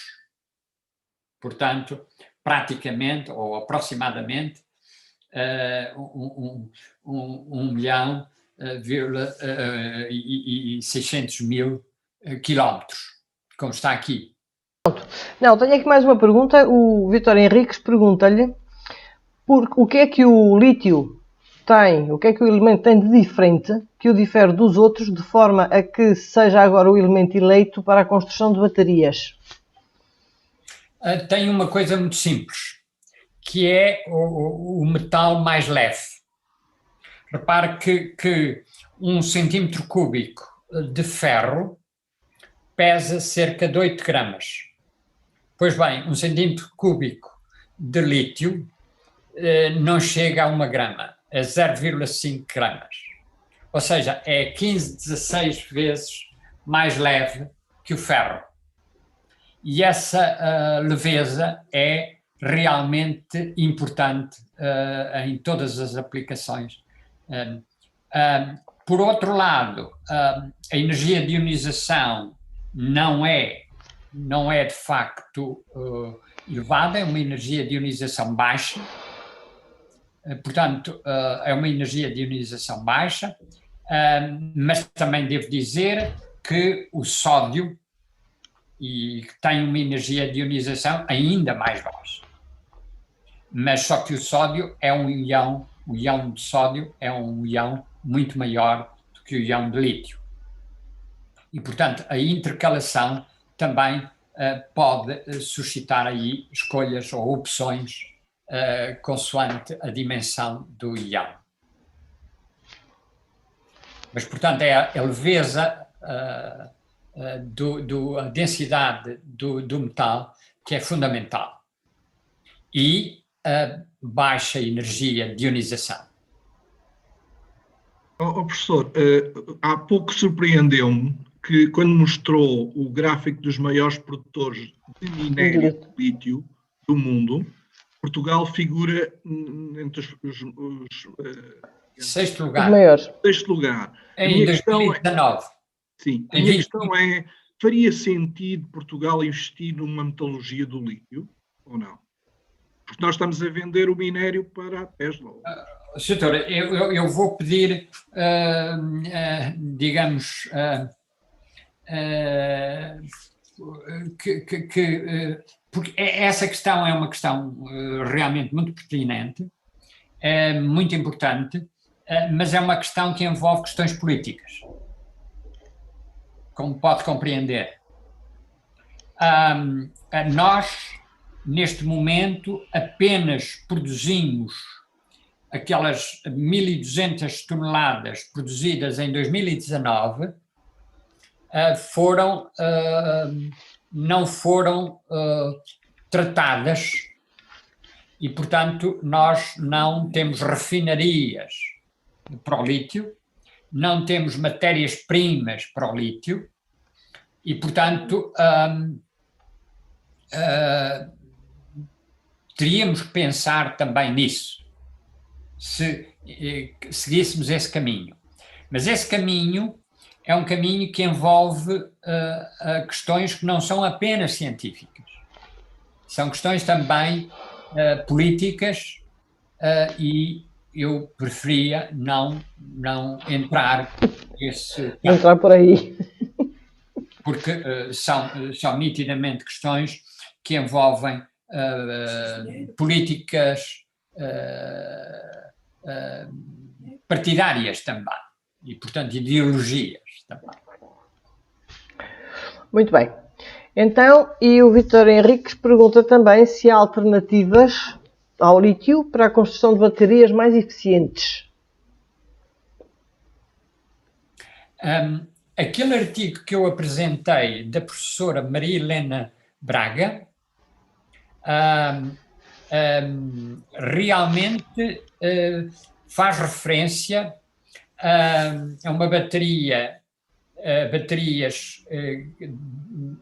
Portanto, praticamente ou aproximadamente 1,6 milhão quilómetros, como está aqui. Não, tenho aqui mais uma pergunta. O Vítor Henriques pergunta-lhe o que é que o lítio tem, o que é que o elemento tem de diferente que o difere dos outros de forma a que seja agora o elemento eleito para a construção de baterias? Tem uma coisa muito simples, que é o metal mais leve. Repare que 1 centímetro cúbico de ferro pesa cerca de 8 gramas. Pois bem, 1 centímetro cúbico de lítio não chega a 1 grama, é 0,5 gramas. Ou seja, é 15, 16 vezes mais leve que o ferro. E essa leveza é realmente importante em todas as aplicações. Por outro lado, a energia de ionização não é de facto elevada, é uma energia de ionização baixa. Portanto, é uma energia de ionização baixa, mas também devo dizer que o sódio tem uma energia de ionização ainda mais baixa. Mas só que o sódio é um íon, o íon de sódio é um íon muito maior do que o íon de lítio. E, portanto, a intercalação também pode suscitar aí escolhas ou opções consoante a dimensão do íon. Mas, portanto, é a leveza, a densidade do metal que é fundamental. E a baixa energia de ionização. Professor, há pouco surpreendeu-me que quando mostrou o gráfico dos maiores produtores de minério de lítio do mundo, Portugal figura entre os sexto lugar. Os maiores. Sexto lugar. Em 2019. Sim, a minha questão é, faria sentido Portugal investir numa metalurgia do lítio ou não? Porque nós estamos a vender o minério para a Tesla. Doutor, eu vou pedir, digamos, porque essa questão é uma questão realmente muito pertinente, é muito importante, mas é uma questão que envolve questões políticas, como pode compreender. Nós, neste momento, apenas produzimos aquelas 1.200 toneladas produzidas em 2019, não foram tratadas e, portanto, nós não temos refinarias para o lítio, não temos matérias-primas para o lítio e, portanto, teríamos que pensar também nisso, se seguíssemos esse caminho. Mas esse caminho é um caminho que envolve questões que não são apenas científicas. São questões também políticas e eu preferia não entrar entrar por aí. Porque são nitidamente questões que envolvem políticas partidárias também e, portanto, ideologias também. Muito bem. Então, e o Vítor Henriques pergunta também se há alternativas ao lítio para a construção de baterias mais eficientes. Aquele artigo que eu apresentei da professora Maria Helena Braga realmente faz referência a uma baterias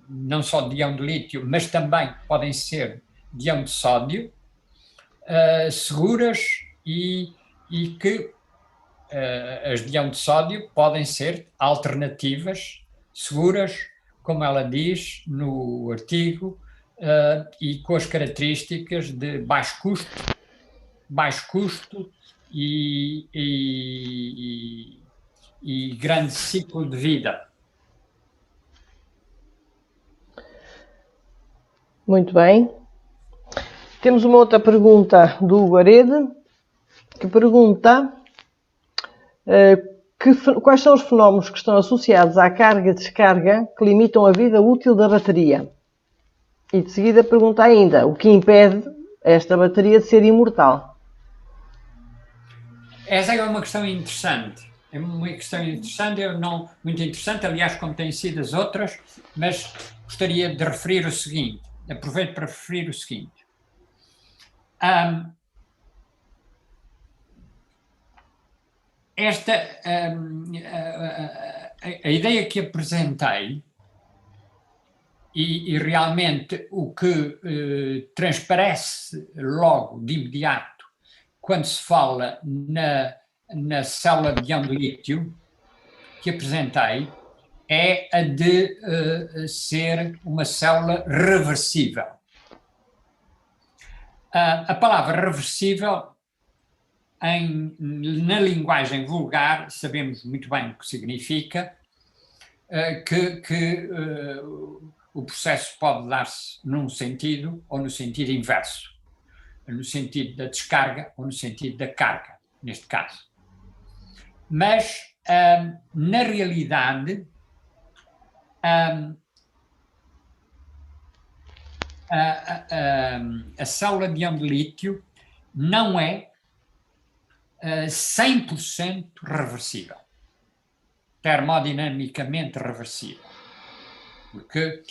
não só de íon de lítio, mas também podem ser de íon de sódio, seguras e que as de íon de sódio podem ser alternativas seguras, como ela diz no artigo, e com as características de baixo custo e grande ciclo de vida. Muito bem. Temos uma outra pergunta do Hugo Arede, que pergunta quais são os fenómenos que estão associados à carga e descarga que limitam a vida útil da bateria. E de seguida pergunta ainda o que impede esta bateria de ser imortal. Essa é uma questão interessante. É uma questão interessante, muito interessante, aliás, como têm sido as outras, mas gostaria de referir o seguinte. Aproveito para referir o seguinte. A ideia que apresentei e realmente o que transparece logo de imediato quando se fala na célula de íon de lítio que apresentei é a de ser uma célula reversível. A palavra reversível, na linguagem vulgar, sabemos muito bem o que significa, que o processo pode dar-se num sentido ou no sentido inverso, no sentido da descarga ou no sentido da carga, neste caso. Mas, na realidade, a célula de íon de lítio não é 100% reversível, termodinamicamente reversível, porque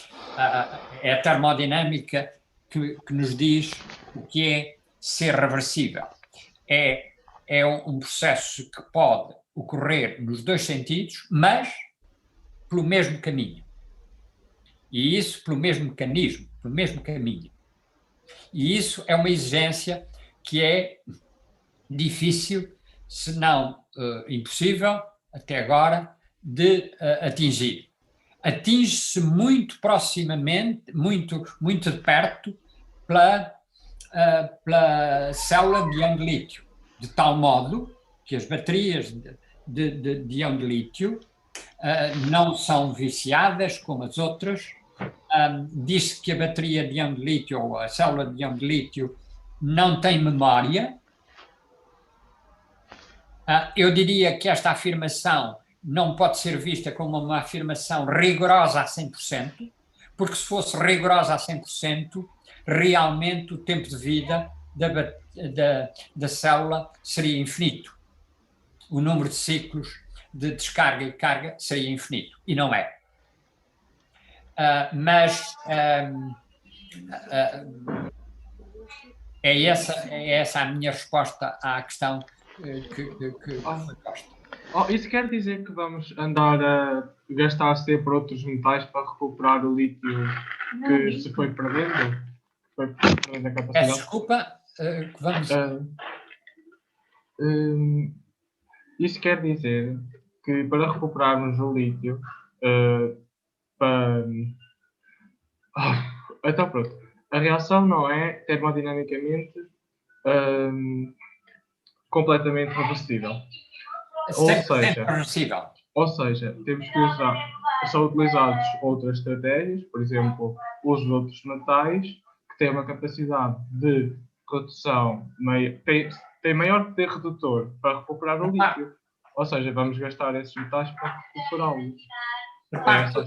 é a termodinâmica que nos diz o que é ser reversível. É um processo que pode ocorrer nos dois sentidos, mas pelo mesmo caminho. E isso pelo mesmo mecanismo, pelo mesmo caminho. E isso é uma exigência que é difícil, se não impossível, até agora, de atingir. Atinge-se muito proximamente, muito de perto, pela célula de íon de lítio, de tal modo que as baterias de íon de lítio não são viciadas como as outras. Diz-se que a bateria de íon de lítio ou a célula de íon de lítio não tem memória. Eu diria que esta afirmação não pode ser vista como uma afirmação rigorosa a 100%, porque se fosse rigorosa a 100%, realmente o tempo de vida da célula seria infinito. O número de ciclos de descarga e carga seria infinito, e não é. Mas é essa a minha resposta à questão que foi posta. Isso quer dizer que vamos andar a gastar sempre outros metais para recuperar o lítio que se foi perdendo? A capacidade? Peço desculpa, que vamos... Isso quer dizer que para recuperarmos o lítio, então pronto, a reação não é termodinamicamente completamente reversível. Ou seja, temos que são utilizados outras estratégias, por exemplo, o uso de outros metais que têm uma capacidade de redução, tem maior poder redutor para recuperar o lítio. Ou seja, vamos gastar esses metais para recuperá-los.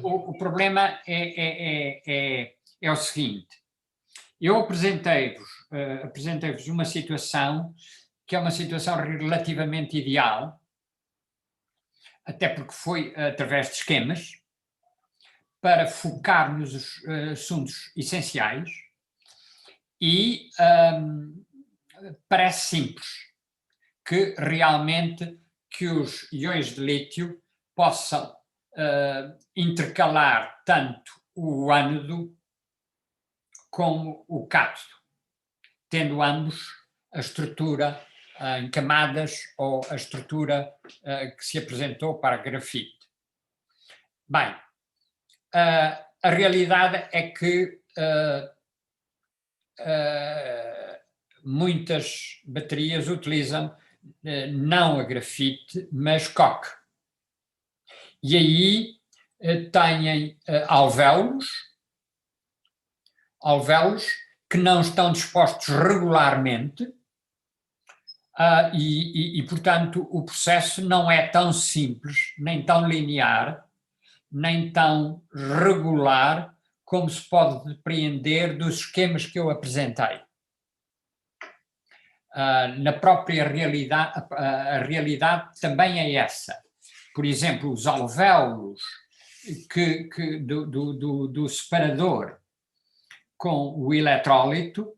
O problema é o seguinte: eu apresentei-vos uma situação que é uma situação relativamente ideal, até porque foi através de esquemas, para focar nos assuntos essenciais e parece simples que realmente que os íons de lítio possam intercalar tanto o ânodo como o cátodo, tendo ambos a estrutura em camadas ou a estrutura que se apresentou para grafite. Bem, a realidade é que muitas baterias utilizam não a grafite, mas coque. E aí têm alvéolos alvéolos que não estão dispostos regularmente portanto, o processo não é tão simples, nem tão linear, nem tão regular como se pode depreender dos esquemas que eu apresentei. Na própria realidade, a realidade também é essa. Por exemplo, os alvéolos do separador com o eletrólito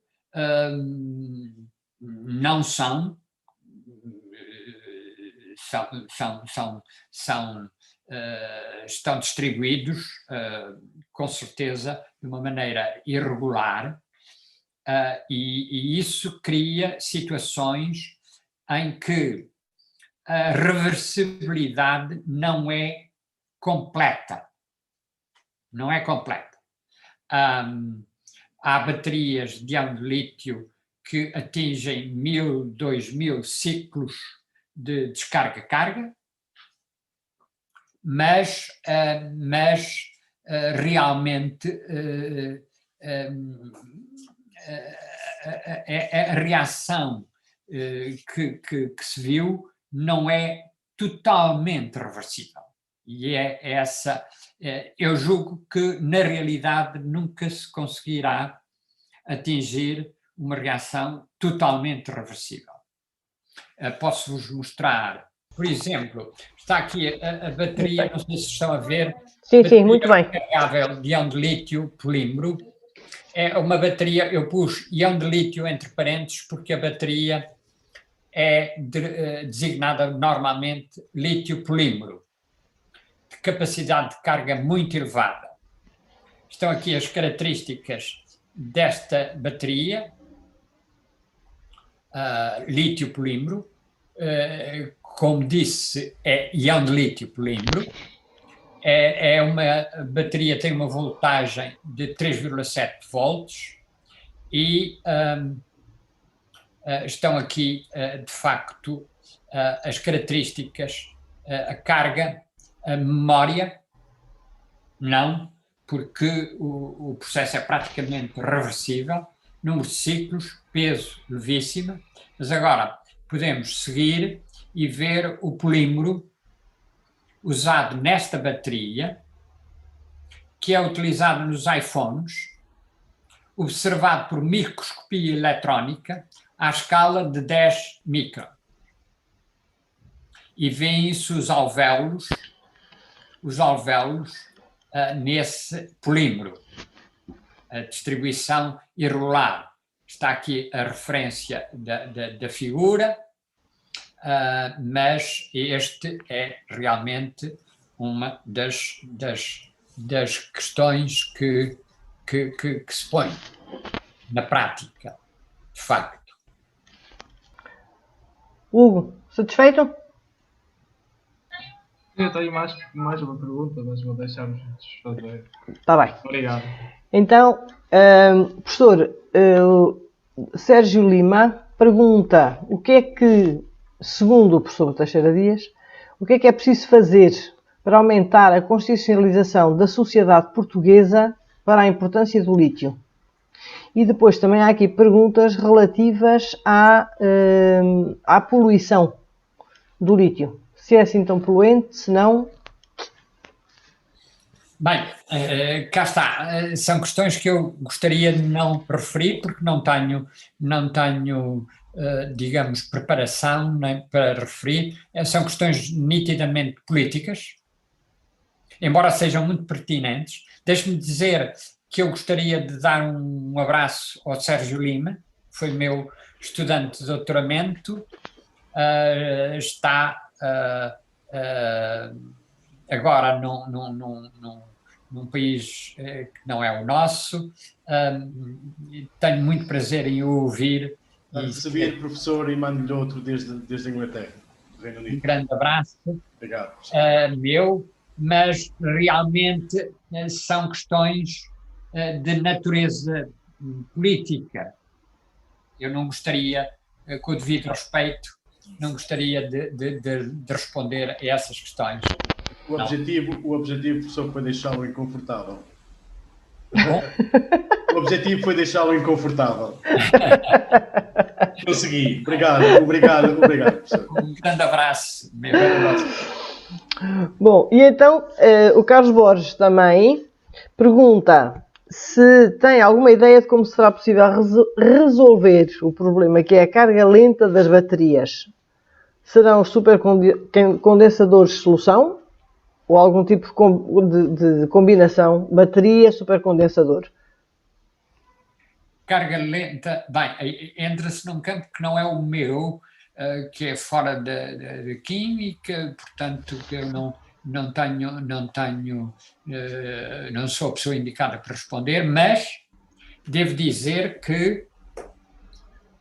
não estão distribuídos, com certeza, de uma maneira irregular, e isso cria situações em que a reversibilidade não é completa. Não é completa. Há baterias de íon de lítio que atingem 1000, 2000 ciclos de descarga-carga, mas realmente a reação que se viu não é totalmente reversível. E eu julgo que, na realidade, nunca se conseguirá atingir uma reação totalmente reversível. Posso-vos mostrar, por exemplo, está aqui a bateria, não sei se estão a ver. Sim, muito bem. Recarregável de íon de lítio polímero. É uma bateria, eu pus íon de lítio entre parênteses porque a bateria é designada normalmente lítio polímero, de capacidade de carga muito elevada. Estão aqui as características desta bateria, lítio polímero, como disse, é íon de lítio polímero. É uma bateria, tem uma voltagem de 3,7 volts e estão aqui, de facto, as características, a carga, a memória, não, porque o processo é praticamente reversível, número de ciclos, peso levíssimo, mas agora podemos seguir e ver o polímero usado nesta bateria, que é utilizado nos iPhones, observado por microscopia eletrónica à escala de 10 micron. E vêem-se os alvéolos nesse polímero. A distribuição irregular. Está aqui a referência da figura, mas este é realmente uma das questões que se põe na prática, de facto. Hugo, satisfeito? Eu tenho mais uma pergunta, mas vou deixar-vos fazer. Está bem. Obrigado. Então, professor Sérgio Lima pergunta o que é que, segundo o professor Teixeira Dias, o que é preciso fazer para aumentar a consciencialização da sociedade portuguesa para a importância do lítio? E depois também há aqui perguntas relativas à poluição do lítio. Se é assim tão poluente, se não... Bem, cá está. São questões que eu gostaria de não referir, porque não tenho digamos, preparação, nem para referir. São questões nitidamente políticas, embora sejam muito pertinentes. Deixe-me dizer que eu gostaria de dar um abraço ao Sérgio Lima, foi meu estudante de doutoramento, está agora num país que não é o nosso. Tenho muito prazer em o ouvir. Recebi o professor e mando-lhe outro desde a Inglaterra, do Reino Unido. Um grande abraço. Obrigado. Meu, mas realmente são questões de natureza política. Eu não gostaria, com o devido respeito, não gostaria de responder a essas questões. O objetivo, professor, foi deixá-lo inconfortável. Bom, O objetivo foi deixá-lo inconfortável. Consegui. Obrigado, professor. Um grande abraço. Meu. Bom, e então o Carlos Borges também pergunta se tem alguma ideia de como será possível resolver o problema que é a carga lenta das baterias. Serão os supercondensadores solução ou algum tipo de combinação bateria-supercondensador? Carga lenta, bem, entra-se num campo que não é o meu, que é fora da química, portanto eu não sou a pessoa indicada para responder, mas devo dizer que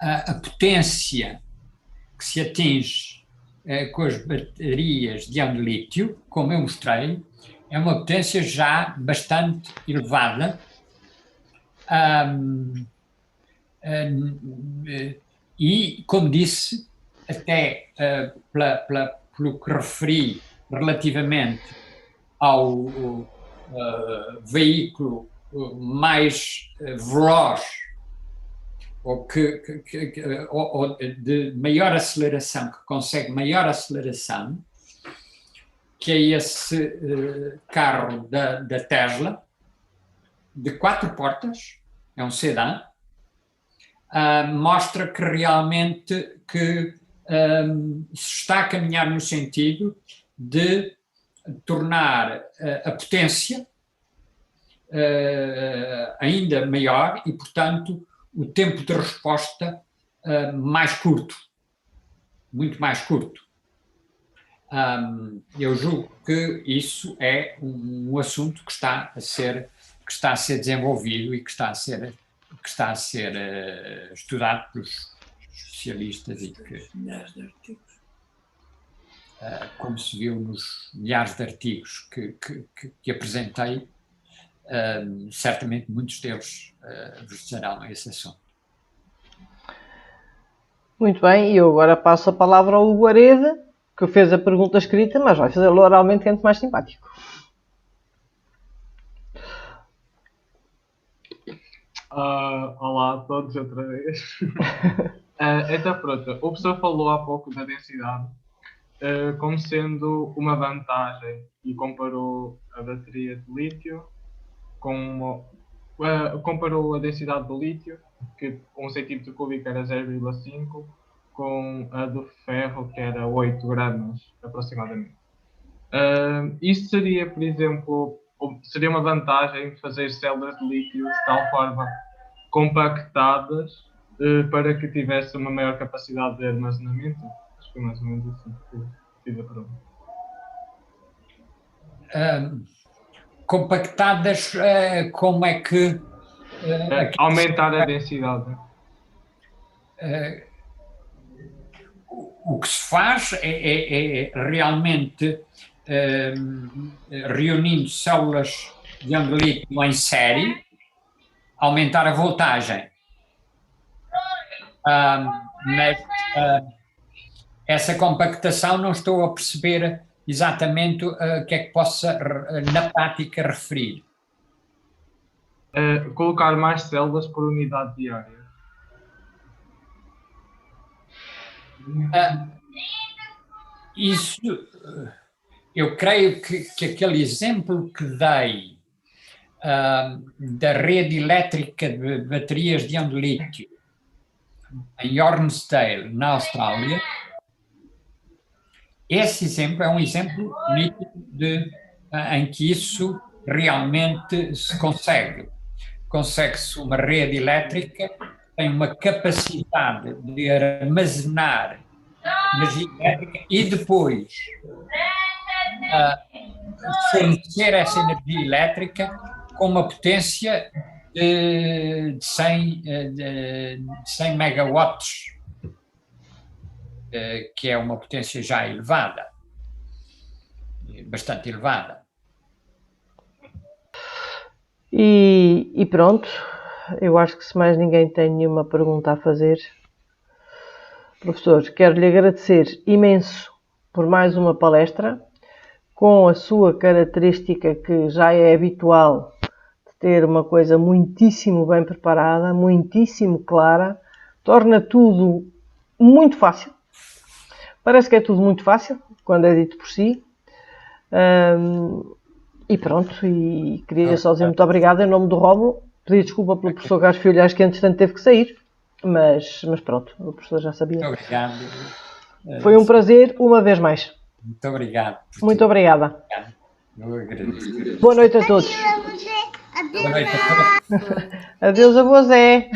a potência que se atinge com as baterias de íon de lítio, como eu mostrei, é uma potência já bastante elevada. E, como disse, até pelo que referi relativamente ao veículo mais veloz ou de maior aceleração, que consegue maior aceleração, que é esse carro da Tesla, de 4 portas, é um sedã, mostra que realmente se está a caminhar no sentido de tornar a potência ainda maior e, portanto, o tempo de resposta mais curto, muito mais curto. Eu julgo que isso é um assunto que está a ser desenvolvido e que está a ser estudado pelos especialistas e que, como se viu nos milhares de artigos que apresentei, certamente muitos deles versarão a esse assunto. Muito bem, e eu agora passo a palavra ao Hugo Arede, que fez a pergunta escrita, mas vai fazer oralmente, que é muito mais simpático. Olá a todos outra vez. Então pronto, o professor falou há pouco da densidade como sendo uma vantagem e comparou a bateria de lítio comparou a densidade do lítio, que 1 cm3 era 0,5, com a do ferro, que era 8 gramas aproximadamente. Isto seria, por exemplo, seria uma vantagem fazer células de lítio de tal forma compactadas para que tivesse uma maior capacidade de armazenamento? Acho que é mais ou menos assim que fiz a pergunta. Compactadas, como é que... aumentar a densidade. O que se faz é realmente reunindo células de íon de lítio em série, aumentar a voltagem. Mas essa compactação não estou a perceber exatamente o que é que possa, na prática, referir. Colocar mais células por unidade diária. Isso, eu creio que aquele exemplo que dei da rede elétrica de baterias de íon de lítio em Hornsdale, na Austrália, esse exemplo é um exemplo nítido em que isso realmente se consegue. Consegue-se uma rede elétrica que tem uma capacidade de armazenar energia elétrica e depois fornecer essa energia elétrica com uma potência de 100 megawatts, que é uma potência já elevada, bastante elevada. E pronto, eu acho que se mais ninguém tem nenhuma pergunta a fazer, professor, quero-lhe agradecer imenso por mais uma palestra, com a sua característica que já é habitual, de ter uma coisa muitíssimo bem preparada, muitíssimo clara, torna tudo muito fácil. Parece que é tudo muito fácil, quando é dito por si. E pronto, e queria só dizer muito obrigado em nome do Rómulo. Pedir desculpa pelo professor Carlos Filho, acho que entretanto teve que sair, mas pronto, o professor já sabia. Muito obrigado. Foi um prazer, uma vez mais. Muito obrigado. Muito obrigada. Eu agradeço. Boa noite a todos. Boa noite a todos. Adeus, avô Zé.